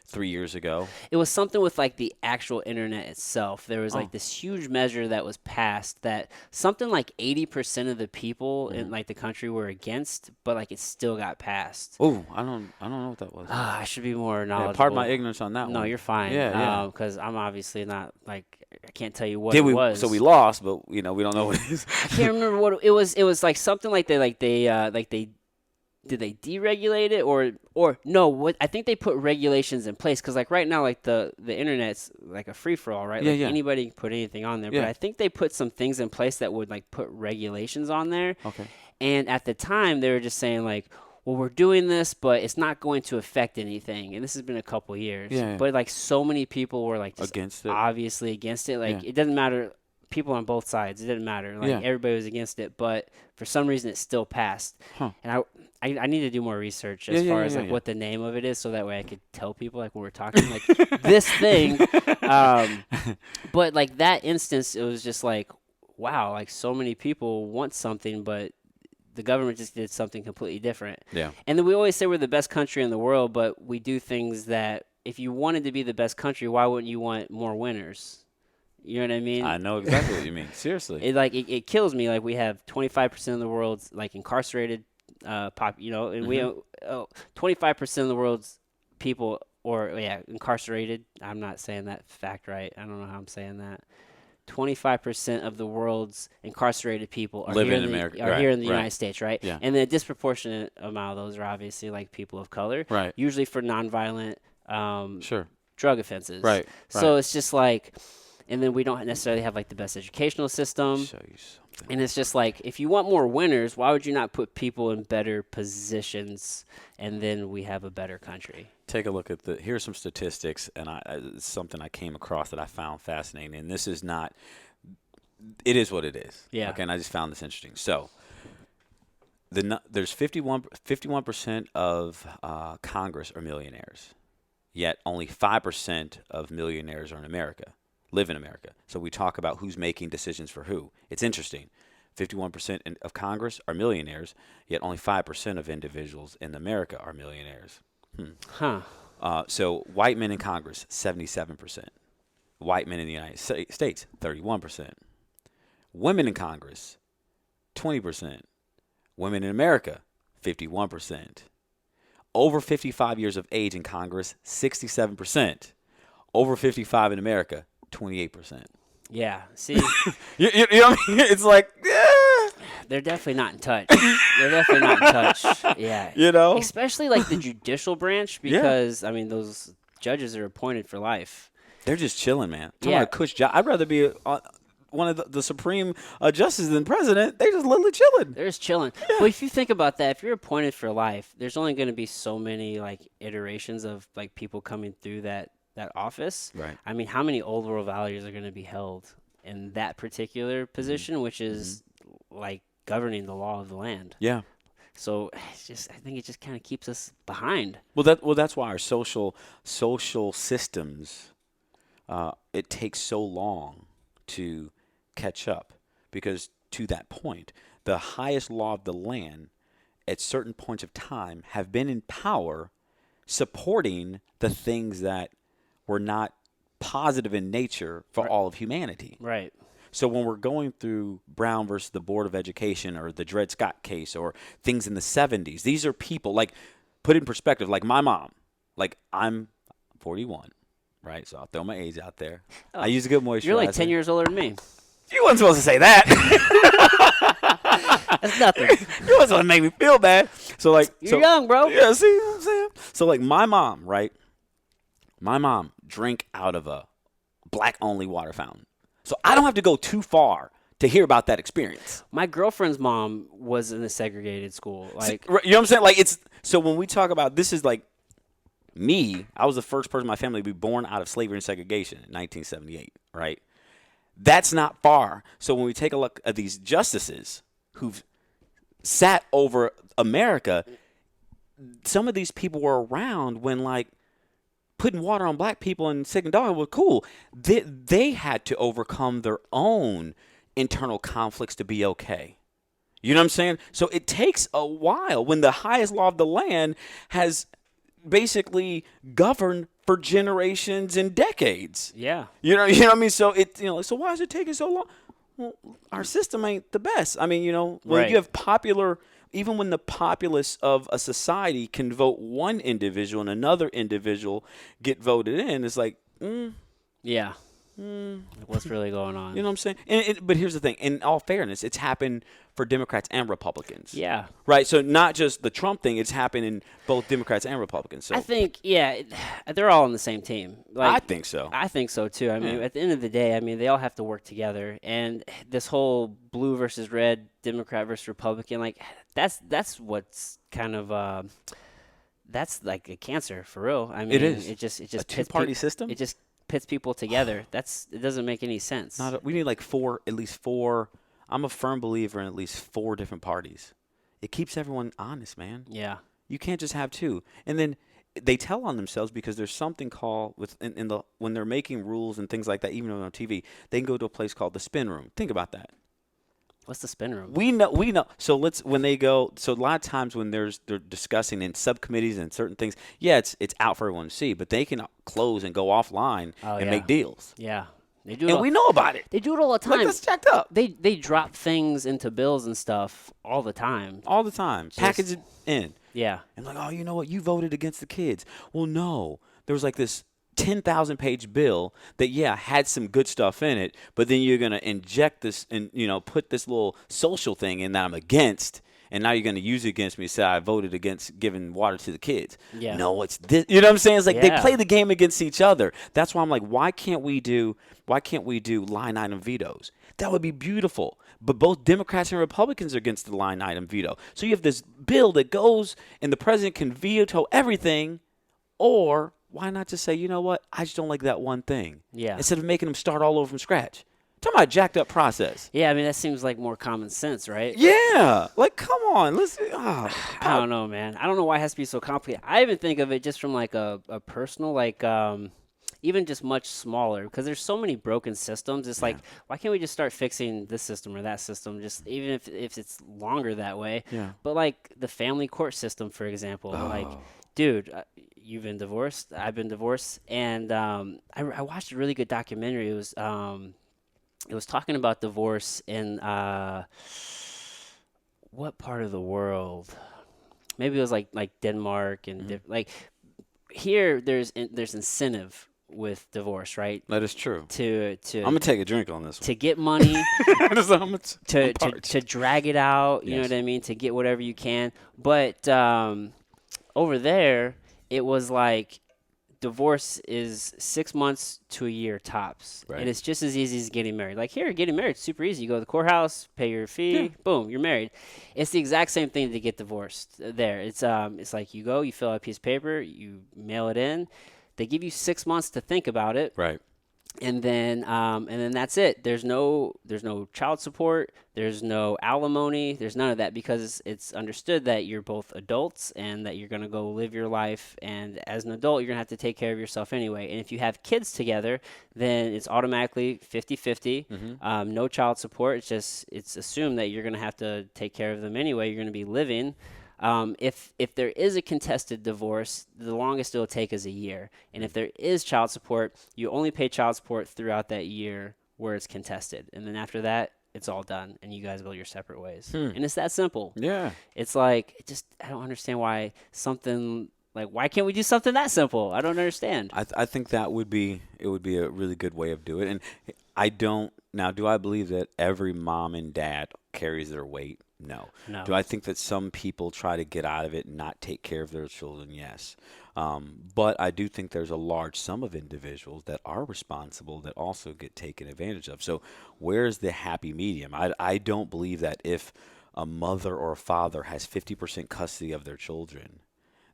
3 years ago. It was something with like the actual internet itself. There was like this huge measure that was passed that something like 80% of the people in like the country were against, but like it still got passed. Oh, I don't know what that was. I should be more knowledgeable. Yeah, pardon my ignorance on that one. No, you're fine. Yeah. Because I'm obviously not like I can't tell you what it was. So we lost, but we don't know what it is. I can't remember what it was. It was like something like they did they deregulate it or no? What I think they put regulations in place because like right now like the internet's like a free for all, right? Like anybody can put anything on there. Yeah. But I think they put some things in place that would like put regulations on there. Okay. And at the time they were just saying like, well, we're doing this, but it's not going to affect anything. And this has been a couple years. Yeah. But like so many people were like just against it. Obviously against it. Like it doesn't matter. People on both sides. It didn't matter. Like everybody was against it, but for some reason it still passed. Huh. And I need to do more research as far as what the name of it is, so that way I could tell people like when we're talking like this thing. But like that instance, it was just like, wow, like so many people want something, but the government just did something completely different. Yeah. And then we always say we're the best country in the world, but we do things that if you wanted to be the best country, why wouldn't you want more winners? You know what I mean? I know exactly what you mean. Seriously. It kills me. Like we have 25% of the world's like incarcerated and we have 25% of the world's people incarcerated. I'm not saying that fact right. I don't know how I'm saying that. 25% of the world's incarcerated people are here in America, here in the United States, right? Yeah. And the disproportionate amount of those are obviously like people of color, right? Usually for nonviolent, drug offenses, right? So it's just like. And then we don't necessarily have like the best educational system. Show you something. And it's just like, if you want more winners, why would you not put people in better positions and then we have a better country? Take a look at here's some statistics, and it's something I came across that I found fascinating. And this is not, it is what it is. Yeah. Okay, and I just found this interesting. So there's 51% of Congress are millionaires, yet only 5% of millionaires are in America. Live in America. So we talk about who's making decisions for who. It's interesting. 51% of Congress are millionaires, yet only 5% of individuals in America are millionaires. So white men in Congress, 77%. White men in the United States, 31%. Women in Congress, 20%. Women in America, 51%. Over 55 years of age in Congress, 67%. Over 55 in America, 28%. Yeah. See, You know what I mean? It's like, they're definitely not in touch. They're definitely not in touch. Yeah. you know? Especially like the judicial branch, because I mean those judges are appointed for life. They're just chilling, man. Talking Yeah. about a cush job. I'd rather be one of the Supreme justices than president. They just literally chilling. They're just chilling. Yeah. But if you think about that, if you're appointed for life, there's only going to be so many like iterations of like people coming through that office. Right. I mean, how many old world values are going to be held in that particular position, which is like governing the law of the land? Yeah. So I think it just kind of keeps us behind. Well, that's why our social systems, it takes so long to catch up, because to that point, the highest law of the land at certain points of time have been in power, supporting the things that were not positive in nature for all of humanity. Right. So when we're going through Brown versus the Board of Education or the Dred Scott case or things in the 70s, these are people, like, put in perspective, like my mom. Like, I'm 41, right? So I'll throw my age out there. I use a good moisturizer. You're like 10 years older than me. You wasn't supposed to say that. That's nothing. You wasn't supposed to make me feel bad. So, like, You're young, bro. Yeah, see what I'm saying? So, like, my mom, right? My mom drank out of a black-only water fountain. So I don't have to go too far to hear about that experience. My girlfriend's mom was in a segregated school. Like, you know what I'm saying? Like, it's so when we talk about this, is like me. I was the first person in my family to be born out of slavery and segregation in 1978. Right? That's not far. So when we take a look at these justices who've sat over America, some of these people were around when, like, putting water on black people and sick and dog was cool. They had to overcome their own internal conflicts to be okay. You know what I'm saying? So it takes a while when the highest law of the land has basically governed for generations and decades. Yeah. You know what I mean? So so why is it taking so long? Well, our system ain't the best. I mean, when you have even when the populace of a society can vote one individual and another individual get voted in, it's like, yeah. What's really going on? You know what I'm saying? But here's the thing. In all fairness, it's happened for Democrats and Republicans. Yeah. Right? So not just the Trump thing. It's happened in both Democrats and Republicans. So I think, they're all on the same team. Like, I think so. I think so, too. I mean, at the end of the day, they all have to work together. And this whole blue versus red, Democrat versus Republican, like, that's what's kind of that's like a cancer for real. I mean, it is. It just a two-party system. It just pits people together. It doesn't make any sense. We need like at least four. I'm a firm believer in at least 4 different parties. It keeps everyone honest, man. Yeah. You can't just have 2. And then they tell on themselves because there's something called when they're making rules and things like that, even on TV, they can go to a place called the spin room. Think about that. What's the spin room? We know. So when they go, so a lot of times when they're discussing in subcommittees and certain things, it's out for everyone to see, but they can close and go offline and make deals. Yeah. They do we know about it. They do it all the time. Like, that's jacked up. They drop things into bills and stuff all the time. All the time. Package it in. Yeah. And like, oh, you know what? You voted against the kids. Well, no. There was like this 10,000-page bill that, had some good stuff in it, but then you're going to inject this and, put this little social thing in that I'm against, and now you're going to use it against me and say I voted against giving water to the kids. Yeah. No, it's this. You know what I'm saying? It's like they play the game against each other. That's why I'm like, why can't we do line item vetoes? That would be beautiful. But both Democrats and Republicans are against the line item veto. So you have this bill that goes and the president can veto everything, or why not just say, you know what, I just don't like that one thing. Yeah. Instead of making them start all over from scratch. Talking about a jacked up process. Yeah, that seems like more common sense, right? Yeah. Like, come on. I don't know, man. I don't know why it has to be so complicated. I even think of it just from like a personal, like, even just much smaller, because there's so many broken systems. It's like, why can't we just start fixing this system or that system, just even if it's longer that way? Yeah. But like the family court system, for example, like, dude, you've been divorced, I've been divorced, and I watched a really good documentary. It was talking about divorce in what part of the world? Maybe it was like Denmark and like here. There's incentive with divorce, right? That is true. To I'm gonna take a drink on this one. to get money, I'm to drag it out. You know Yes. what I mean? To get whatever you can. But over there, it was like divorce is 6 months to a year tops, Right. and it's just as easy as getting married. Like here, getting married is super easy. You go to the courthouse, pay your fee, boom, you're married. It's the exact same thing to get divorced. There, it's like you go, you fill out a piece of paper, you mail it in. They give you 6 months to think about it. Right. And then that's it. There's no child support. There's no alimony. There's none of that because it's understood that you're both adults and that you're going to go live your life. And as an adult, you're going to have to take care of yourself anyway. And if you have kids together, then it's automatically 50-50. No child support. It's assumed that you're going to have to take care of them anyway. You're going to be living. If there is a contested divorce, the longest it'll take is a year. And if there is child support, you only pay child support throughout that year where it's contested. And then after that, it's all done, and you guys go your separate ways. And it's that simple. Yeah. It's like, I don't understand why why can't we do something that simple? I don't understand. I think it would be a really good way of doing it. And do I believe that every mom and dad carries their weight? No. Do I think that some people try to get out of it and not take care of their children? Yes. But I do think there's a large sum of individuals that are responsible that also get taken advantage of. So where's the happy medium? I don't believe that if a mother or a father has 50% custody of their children,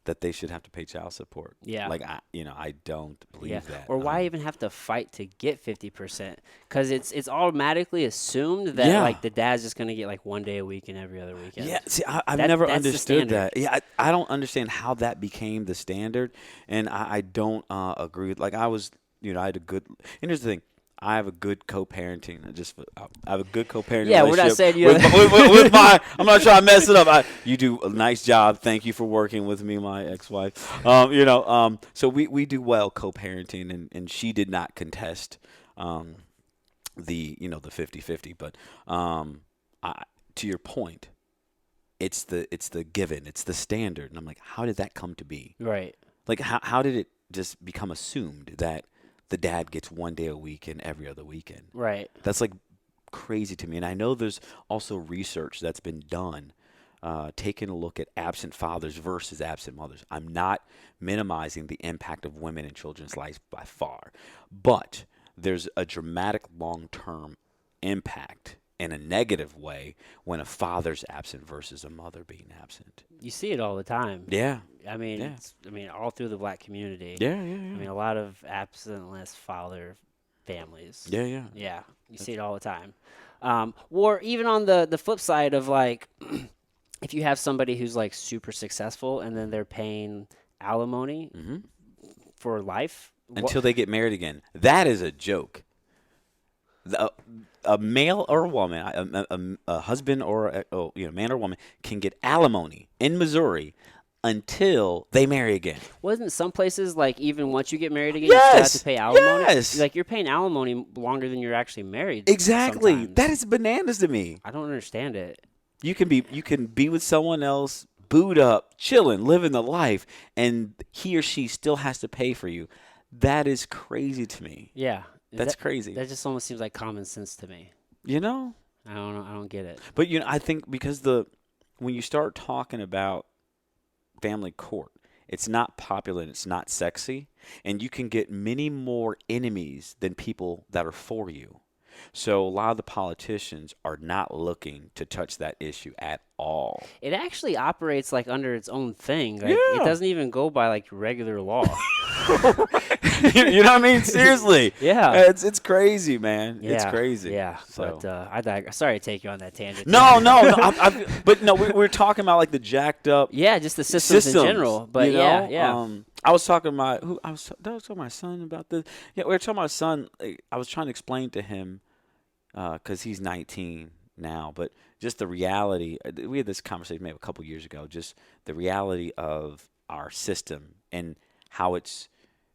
that they should have to pay child support. Yeah. Like, I don't believe that. Or why even have to fight to get 50%? Because it's automatically assumed that like the dad's just going to get like 1 day a week and every other weekend. Yeah, see, I've never understood that. Yeah, I don't understand how that became the standard, and I don't agree with, like, I had a good, and here's the thing. I have a good co-parenting. I have a good co-parenting relationship. We're not saying you. With my. I'm not trying to mess it up. You do a nice job. Thank you for working with me, my ex-wife. So we do well co-parenting, and she did not contest the 50-50. But to your point, it's the given. It's the standard, and I'm like, how did that come to be? Right. Like, how did it just become assumed that the dad gets 1 day a week and every other weekend? Right. That's like crazy to me. And I know there's also research that's been done, taking a look at absent fathers versus absent mothers. I'm not minimizing the impact of women in children's lives by far, but there's a dramatic long-term impact in a negative way when a father's absent versus a mother being absent. You see it all the time. Yeah. I mean, all through the black community. Yeah. I mean, a lot of absentless father families. Yeah. Yeah, you see it all the time. Or even on the flip side of, like, if you have somebody who's like super successful and then they're paying alimony for life until they get married again. That is a joke. A male or a woman, a husband or man or woman can get alimony in Missouri until they marry again. Wasn't some places, like, even once you get married again, you still have to pay alimony? Yes. Like, you're paying alimony longer than you're actually married. Exactly. Sometimes. That is bananas to me. I don't understand it. You can be with someone else, booed up, chilling, living the life, and he or she still has to pay for you. That is crazy to me. Yeah. That's crazy. That just almost seems like common sense to me. You know? I don't know. I don't get it. But I think because when you start talking about family court, it's not popular and it's not sexy, and you can get many more enemies than people that are for you. So a lot of the politicians are not looking to touch that issue at all. It actually operates like under its own thing. Like, it doesn't even go by like regular law. You know what I mean? Seriously. Yeah. It's crazy, man. Yeah. It's crazy. Yeah. So. But sorry to take you on that tangent. No. But no, we're talking about like the jacked up. Yeah, just the systems in general. But yeah. I was talking to I was talking to my son about this. Yeah, we were talking about my son. I was trying to explain to him because he's 19 now, but just the reality. We had this conversation maybe a couple years ago. Just the reality of our system and how it's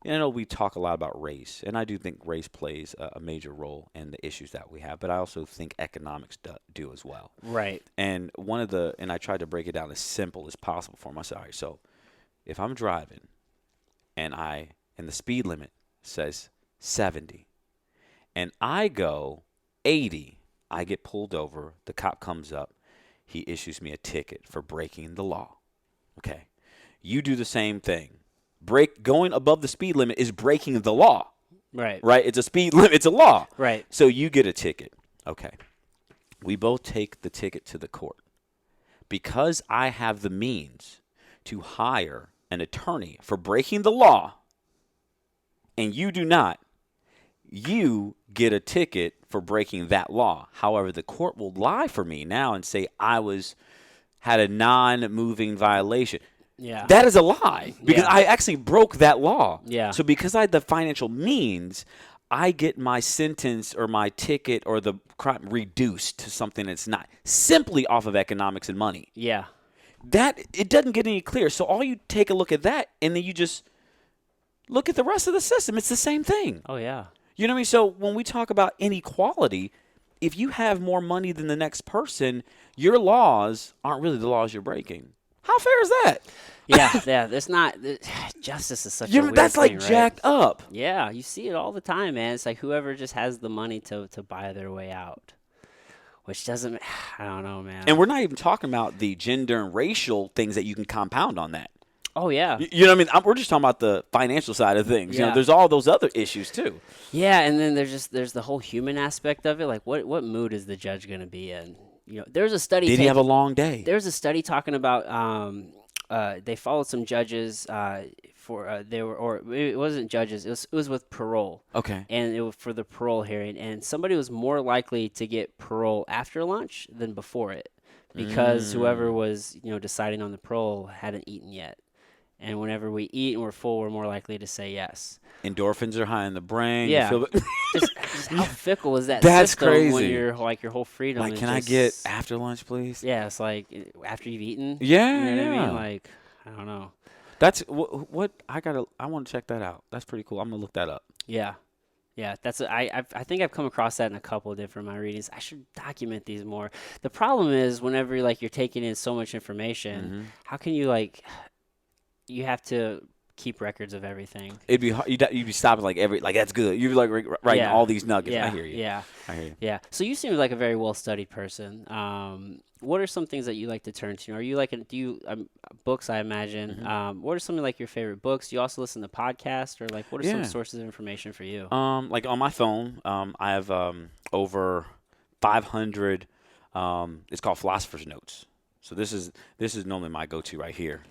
You know, we talk a lot about race, and I do think race plays a major role in the issues that we have, but I also think economics do as well. Right. And I tried to break it down as simple as possible for myself. All right, so if I'm driving and the speed limit says 70 and I go 80, I get pulled over, the cop comes up, he issues me a ticket for breaking the law. Okay. You do the same thing. Going above the speed limit is breaking the law. Right. Right? It's a speed limit. It's a law. Right. So you get a ticket. Okay. We both take the ticket to the court. Because I have the means to hire an attorney for breaking the law, and you do not, you get a ticket for breaking that law. However, the court will lie for me now and say I had a non-moving violation. Yeah. That is a lie because Yeah. I actually broke that law. Yeah. So because I had the financial means, I get my sentence or my ticket or the crime reduced to something that's not simply off of economics and money. Yeah. That it doesn't get any clearer. So all you take a look at that and then you just look at the rest of the system. It's the same thing. Oh, yeah. You know what I mean? So when we talk about inequality, if you have more money than the next person, your laws aren't really the laws you're breaking. How fair is that? Yeah. There's not justice is such a weird that's like thing, right? jacked up. Yeah, you see it all the time, man. It's like whoever just has the money to buy their way out, which doesn't. I don't know, man. And we're not even talking about the gender and racial things that you can compound on that. Oh yeah. You know what I mean? We're just talking about the financial side of things. You know, there's all those other issues too. Yeah, and then there's the whole human aspect of it. Like, what mood is the judge going to be in? You know, there's a study. Did he have a long day? There's a study talking about they followed some judges it wasn't judges. It was with parole. Okay. And it was for the parole hearing, and somebody was more likely to get parole after lunch than before it, because whoever was deciding on the parole hadn't eaten yet. And whenever we eat and we're full, we're more likely to say yes. Endorphins are high in the brain. Yeah. You feel just how fickle is that That's system crazy. when you're like your whole freedom like, is can I get after lunch, please? Yeah, it's like after you've eaten. Yeah, You know what I yeah. mean? Like, I don't know. That's what I want to check that out. That's pretty cool. I'm going to look that up. Yeah. Yeah, I think I've come across that in a couple of different my readings. I should document these more. The problem is whenever you're taking in so much information, how can you you have to keep records of everything. It'd be hard. You'd be stopping that's good. You'd be writing all these nuggets. Yeah, I hear you. Yeah. I hear you. Yeah. So you seem like a very well studied person. What are some things that you like to turn to? Are you books? I imagine. What are some of your favorite books? Do you also listen to podcasts, or what are some sources of information for you? Like on my phone, I have over 500. It's called Philosopher's Notes. So this is normally my go-to right here.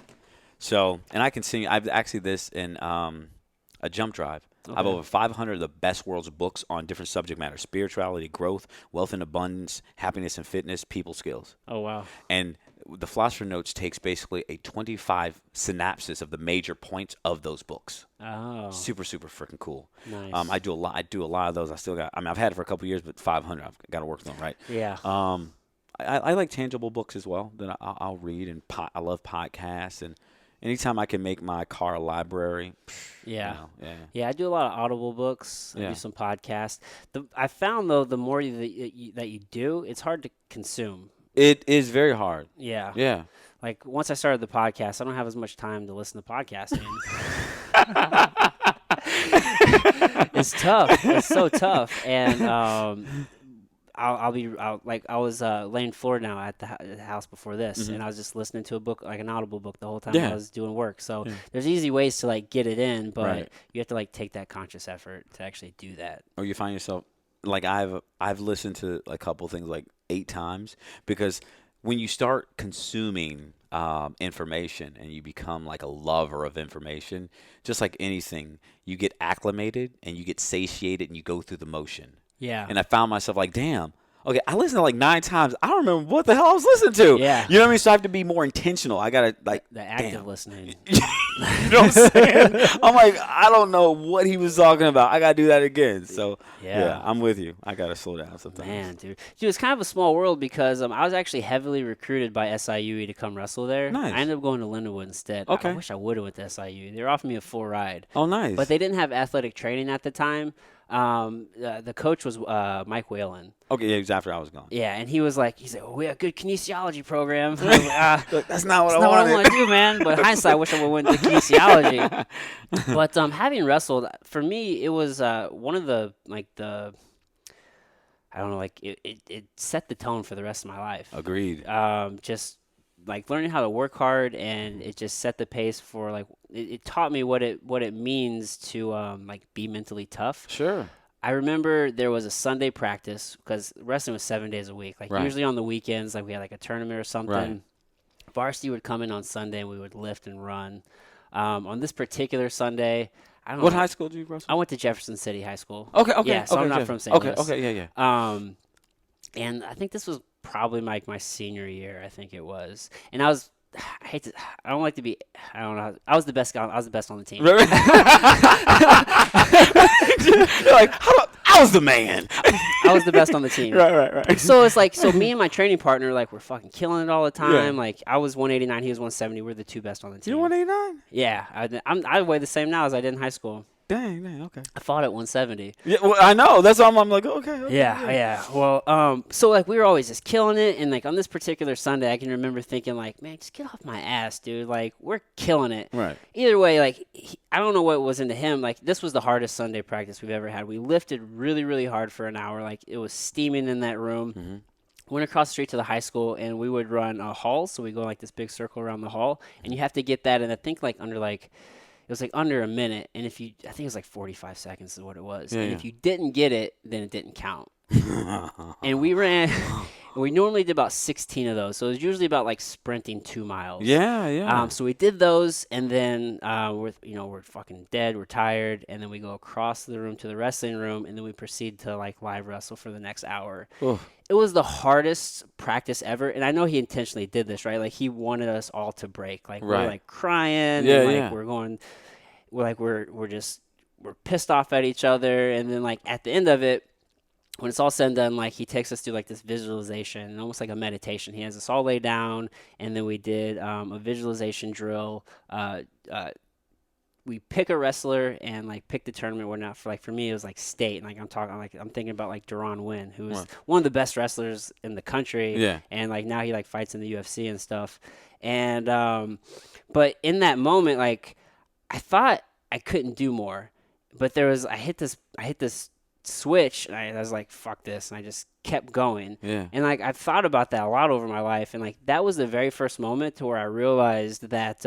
So, and I can see I've actually this in a jump drive. Okay. I have over 500 of the best world's books on different subject matter: spirituality, growth, wealth and abundance, happiness and fitness, people skills. Oh, wow. And the Philosopher's Notes takes basically a 25 synopsis of the major points of those books. Oh. Super, super freaking cool. Nice. I do a lot of those. I've had it for a couple of years, but 500 I've got to work on, right? Yeah. I like tangible books as well that I'll read, and I love podcasts, and anytime I can make my car a library. Yeah. Yeah. I do a lot of Audible books. I do some podcasts. I found, though, the more that you do, it's hard to consume. It is very hard. Yeah. Yeah. Like, once I started the podcast, I don't have as much time to listen to podcasting. It's tough. It's so tough. And I was laying floor now at the house before this, and I was just listening to a book, like an Audible book, the whole time I was doing work. So there's easy ways to get it in, but you have to take that conscious effort to actually do that. Or you find yourself I've listened to a couple things 8 times, because when you start consuming information and you become a lover of information, just like anything, you get acclimated and you get satiated and you go through the motion. Yeah. And I found myself damn, Okay, I listened to like 9 times. I don't remember what the hell I was listening to. Yeah. You know what I mean? So I have to be more intentional. I got to like. The active listening. You know what I'm saying? I'm like, I don't know what he was talking about. I got to do that again. So, yeah, I'm with you. I got to slow down sometimes. Man, dude, it's kind of a small world because I was actually heavily recruited by SIUE to come wrestle there. Nice. I ended up going to Lindenwood instead. Okay. I wish I would have went to SIUE. They were offering me a full ride. Oh, nice. But they didn't have athletic training at the time. The coach was Mike Whalen. Okay, yeah, it was after I was gone. Yeah, and he's like, well, we have a good kinesiology program. I was like, Look, that's not what that's I not wanted. what I want to do, man. But hindsight, I wish I would have went to kinesiology. But having wrestled, for me, it was one of the I don't know, like it set the tone for the rest of my life. Agreed. Just like learning how to work hard, and it just set the pace for like it taught me what it means to like be mentally tough. Sure. I remember there was a Sunday practice because wrestling was 7 days a week. Like usually on the weekends, like we had like a tournament or something. Right. Varsity would come in on Sunday and we would lift and run. On this particular Sunday, I don't know. What high school did you wrestle? I went to Jefferson City High School. Okay. Yeah, so okay, I'm not Jeff. from St. Louis. Okay, yeah. And I think this was probably my senior year. I think it was, and I don't like to be. I don't know. I was the best guy. I was the best on the team. You're like, I was the man. I was the best on the team. Right. So it's like, me and my training partner, like, we're fucking killing it all the time. Yeah. Like, I was 189, he was 170. We're the two best on the team. You're 189? Yeah. I weigh the same now as I did in high school. Dang, okay. I fought at 170. Yeah, well, I know. That's why I'm like, okay. Yeah. Well, so like we were always just killing it, and like on this particular Sunday, I can remember thinking like, man, just get off my ass, dude. Like we're killing it. Right. Either way, like I don't know what was into him. Like this was the hardest Sunday practice we've ever had. We lifted really, really hard for an hour. Like it was steaming in that room. Mm-hmm. Went across the street to the high school, and we would run a hall. So we go like this big circle around the hall, and you have to get that. And I think like under like. It was like under a minute, and I think it was like 45 seconds is what it was. Yeah, and if you didn't get it, then it didn't count. And we normally did about 16 of those, so it was usually about like sprinting 2 miles. Yeah. So we did those, and then we're fucking dead, we're tired, and then we go across the room to the wrestling room, and then we proceed to like live wrestle for the next hour. Oof. It was the hardest practice ever, and I know he intentionally did this, right? Like he wanted us all to break, like we're like crying, we're going, we're pissed off at each other, and then like at the end of it, when it's all said and done, like he takes us through like this visualization, almost like a meditation. He has us all lay down, and then we did a visualization drill. We pick a wrestler and like pick the tournament. We're not for me it was like state, and like I'm thinking about like Deron Wynn, who is one of the best wrestlers in the country. Yeah. And like now he like fights in the UFC and stuff. And but in that moment, like I thought I couldn't do more, but I hit this switch, and I was like, fuck this, and I just kept going. Yeah. And like I've thought about that a lot over my life, and like that was the very first moment to where I realized that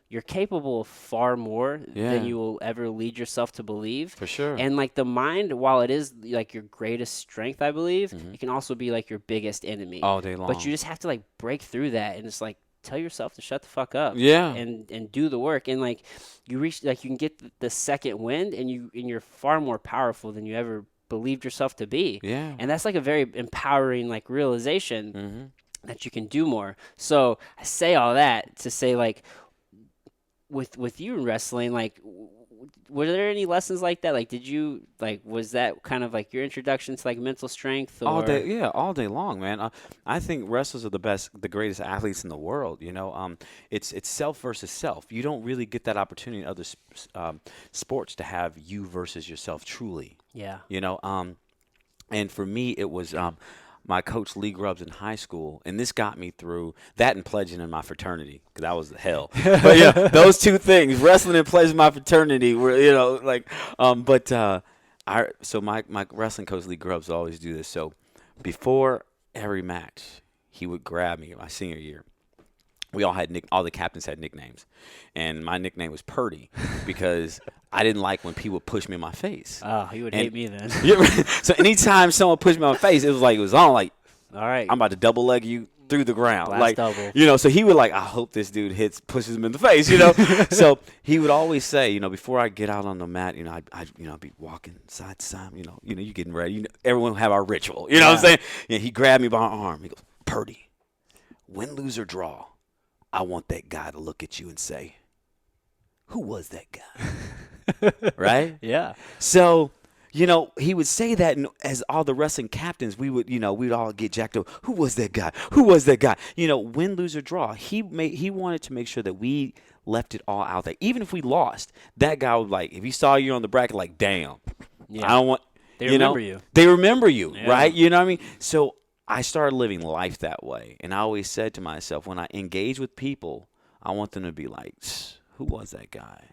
you're capable of far more than you will ever lead yourself to believe. For sure. And like the mind, while it is like your greatest strength, I believe, it can also be like your biggest enemy all day long. But you just have to like break through that and just like tell yourself to shut the fuck up. Yeah. And do the work, and like you can get the second wind, and you're far more powerful than you ever believed yourself to be. Yeah. And that's like a very empowering like realization that you can do more. So I say all that to say like with you in wrestling, like were there any lessons like that? Like was that kind of like your introduction to like mental strength? Or? All day long, man. I think wrestlers are the greatest athletes in the world. You know, it's self versus self. You don't really get that opportunity in other sports to have you versus yourself truly. Yeah. You know, and for me, it was my coach Lee Grubbs in high school, and this got me through that and pledging in my fraternity, because that was hell. But yeah, those two things, wrestling and pledging my fraternity, were so my wrestling coach Lee Grubbs would always do this. So before every match, he would grab me my senior year. We all the captains had nicknames, and my nickname was Purdy because I didn't like when people would push me in my face. Oh, he would hate me then. So anytime someone pushed me in my face, it was on like, all right, I'm about to double leg you through the ground. Blast like, double. So he would like, I hope this dude pushes him in the face, So he would always say, before I get out on the mat, I'd be walking side to side, you getting ready. Everyone will have our ritual, what I'm saying? He grabbed me by my arm. He goes, Purdy, win, lose, or draw, I want that guy to look at you and say, who was that guy? Right? Yeah. So, he would say that, and as all the wrestling captains, we would, we'd all get jacked up. Who was that guy? Who was that guy? Win, lose, or draw. He wanted to make sure that we left it all out there. Even if we lost, that guy would if he saw you on the bracket, damn, I don't want. They remember you. They remember you, yeah. right? You know what I mean? So I started living life that way, and I always said to myself, when I engage with people, I want them to be like, who was that guy?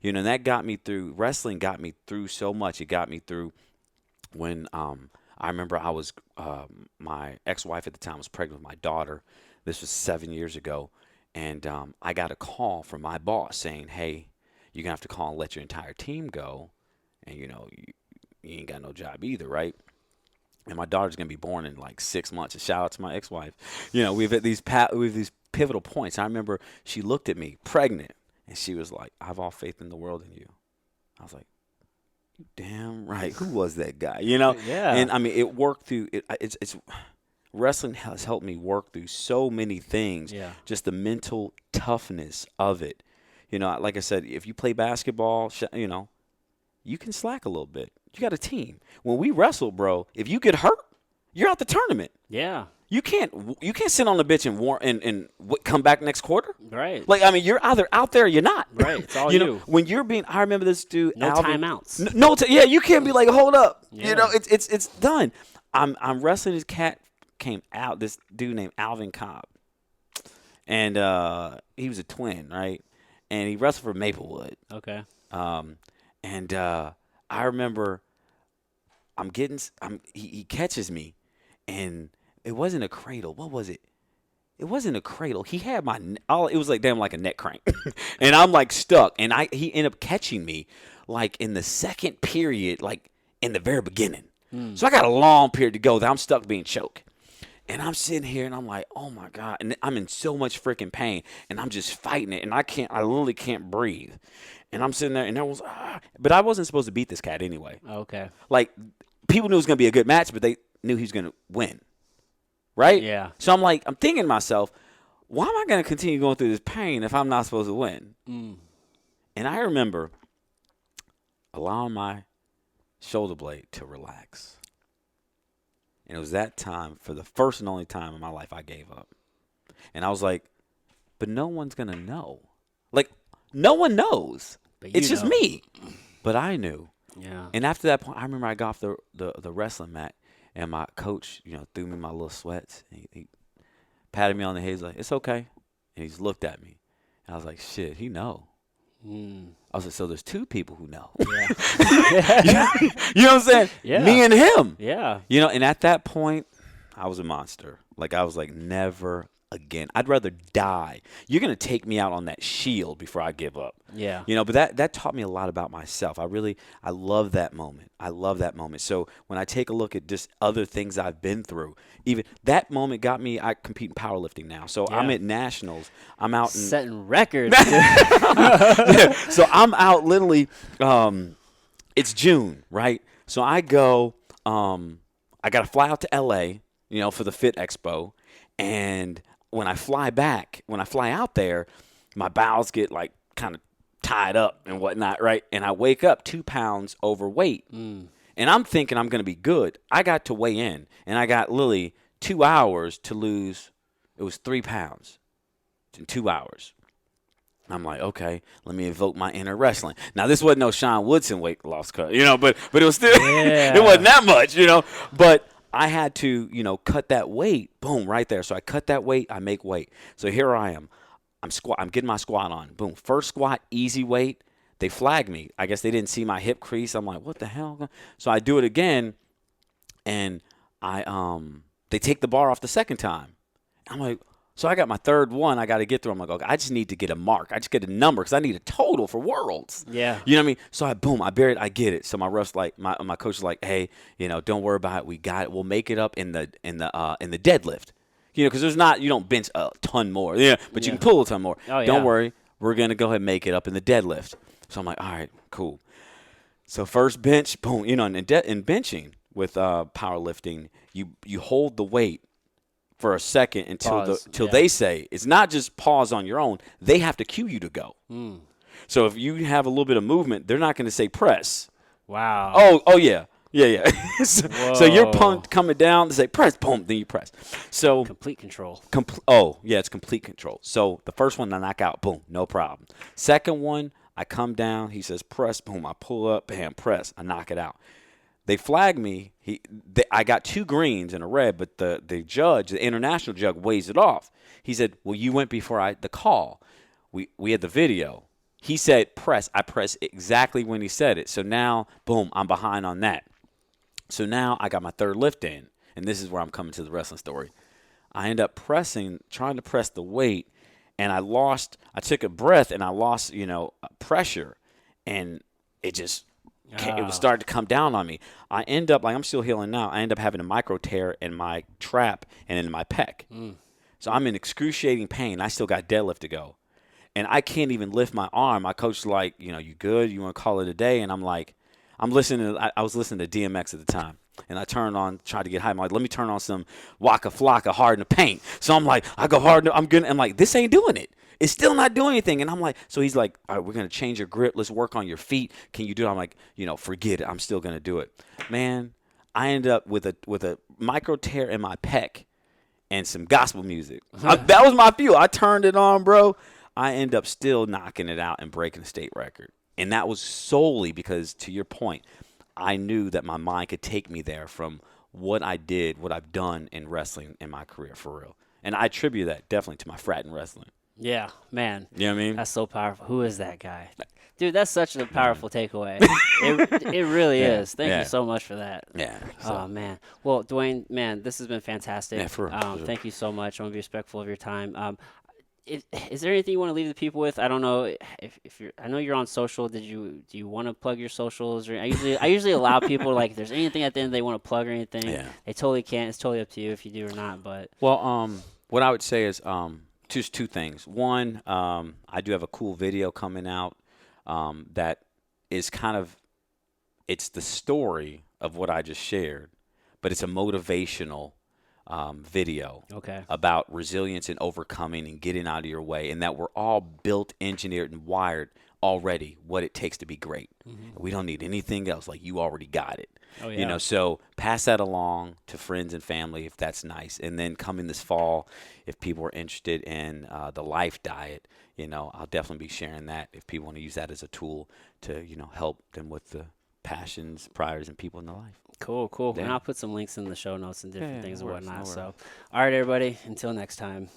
And that got me through. Wrestling got me through so much. It got me through when I remember I was my ex-wife at the time was pregnant with my daughter. This was 7 years ago, and I got a call from my boss saying, "Hey, you're gonna have to call and let your entire team go, and you ain't got no job either, right?" And my daughter's gonna be born in 6 months. A shout out to my ex-wife. We've at these pivotal points. I remember she looked at me, pregnant. And she was like, I have all faith in the world in you. I was like, damn right. Who was that guy? Yeah. And I mean, it worked through. It's wrestling has helped me work through so many things. Yeah. Just the mental toughness of it. Like I said, if you play basketball, you can slack a little bit. You got a team. When we wrestle, bro, if you get hurt, you're out the tournament. Yeah. You can't sit on the bench and come back next quarter. Right. You're either out there or you're not. Right. It's all you. When you're I remember this dude. No Alvin, timeouts. Yeah, you can't be like, hold up. Yeah. It's done. I'm wrestling. This cat came out. This dude named Alvin Cobb, and he was a twin, right? And he wrestled for Maplewood. Okay. And I remember he catches me, and it wasn't a cradle. What was it? It wasn't a cradle. He had it was like a neck crank. And I'm stuck. And he ended up catching me in the second period, in the very beginning. So I got a long period to go that I'm stuck being choked. And I'm sitting here and I'm like, oh my God. And I'm in so much freaking pain. And I'm just fighting it. And I literally can't breathe. And I'm sitting there and everyone's, but I wasn't supposed to beat this cat anyway. Okay. People knew it was going to be a good match, but they knew he was going to win. Right? Yeah. So I'm thinking to myself, why am I going to continue going through this pain if I'm not supposed to win? And I remember allowing my shoulder blade to relax. And it was that time, for the first and only time in my life, I gave up. And I was like, but no one's going to know. No one knows. It's just me. But I knew. Yeah. And after that point, I remember I got off the wrestling mat. And my coach, threw me my little sweats. He patted me on the head. He's like, it's okay. And he's looked at me. And I was like, shit, he know. I was like, so there's two people who know. Yeah. You know what I'm saying? Yeah. Me and him. Yeah. And at that point, I was a monster. I was like, never again. I'd rather die. You're going to take me out on that shield before I give up. Yeah. But that taught me a lot about myself. I love that moment. I love that moment. So when I take a look at just other things I've been through, even that moment got me, I compete in powerlifting now. So I'm at nationals. I'm out setting records. So I'm out literally, it's June, right? So I go, I got to fly out to LA, for the Fit Expo. And when I fly out there, my bowels get kind of tied up and whatnot, right? And I wake up 2 pounds overweight. And I'm thinking I'm going to be good. I got to weigh in, and I got literally 2 hours to lose. It was 3 pounds in 2 hours. I'm like, okay, let me invoke my inner wrestling. Now, this wasn't no Sean Woodson weight loss cut, but it was still, it wasn't that much, But I had to, cut that weight. Boom, right there. So I cut that weight. I make weight. So here I am. I'm getting my squat on. Boom. First squat, easy weight. They flag me. I guess they didn't see my hip crease. I'm like, what the hell? So I do it again, and they take the bar off the second time. I'm like, so I got my third one I got to get through. I'm like, okay, I just need to get a mark. I just get a number because I need a total for Worlds. Yeah. You know what I mean? So I bury it. I get it. So my ref's my coach is like, hey, don't worry about it. We got it. We'll make it up in the deadlift. because you don't bench a ton more. Yeah, but you can pull a ton more. Oh, yeah. Don't worry. We're going to go ahead and make it up in the deadlift. So I'm like, all right, cool. So first bench, boom, and in benching with powerlifting, you hold the weight for a second until they say, it's not just pause on your own. They have to cue you to go. So if you have a little bit of movement, they're not going to say press. Wow. Oh yeah. Yeah. so you're pumped coming down, they say press, boom, then you press. So complete control. It's complete control. So the first one I knock out, boom, no problem. Second one, I come down, he says press, boom, I pull up, bam, press, I knock it out. They flag me. I got 2 greens and a red, but the judge, the international judge, weighs it off. He said, well, you went before the call. We had the video. He said press. I pressed exactly when he said it. So now, boom, I'm behind on that. So now I got my third lift in, and this is where I'm coming to the wrestling story. I end up trying to press the weight, and I took a breath, and I lost, pressure, and it just it was starting to come down on me. I end up, I'm still healing now, I end up having a micro tear in my trap and in my pec. So I'm in excruciating pain. I still got deadlift to go. And I can't even lift my arm. My coach's like, you good? You want to call it a day? And I'm like, I was listening to DMX at the time. And I tried to get high. I'm like, let me turn on some Waka Flocka Hard in the Paint. So I'm like, I go hard. I'm like, this ain't doing it. It's still not doing anything. And I'm like, so he's like, all right, we're going to change your grip. Let's work on your feet. Can you do it? I'm like, forget it. I'm still going to do it. Man, I end up with a micro tear in my pec and some gospel music. That was my fuel. I turned it on, bro. I end up still knocking it out and breaking the state record. And that was solely because, to your point, I knew that my mind could take me there from what I've done in wrestling in my career, for real. And I attribute that definitely to my frat in wrestling. Yeah, man. You know what I mean? That's so powerful. Who is that guy? Dude, that's such a powerful takeaway. It really is. Thank you so much for that. Yeah. Oh, man. Well, Dwayne, man, this has been fantastic. Yeah, for sure. Thank you so much. I want to be respectful of your time. Is there anything you want to leave the people with? I don't know if you're. I know you're on social. Do you want to plug your socials? Or I usually allow people, like, if there's anything at the end they want to plug or anything. Yeah. They totally can. It's totally up to you if you do or not. But what I would say is just 2 things. One, I do have a cool video coming out that is it's the story of what I just shared, but it's a motivational video about resilience and overcoming and getting out of your way, and that we're all built, engineered, and wired already what it takes to be great. We don't need anything else. Like, you already got it. Oh, yeah. So pass that along to friends and family if that's nice. And then coming this fall, if people are interested in the life diet, I'll definitely be sharing that if people want to use that as a tool to, help them with the passions, priors, and people in their life. Cool. Yeah. And I'll put some links in the show notes and different things and whatnot. So, all right, everybody, until next time.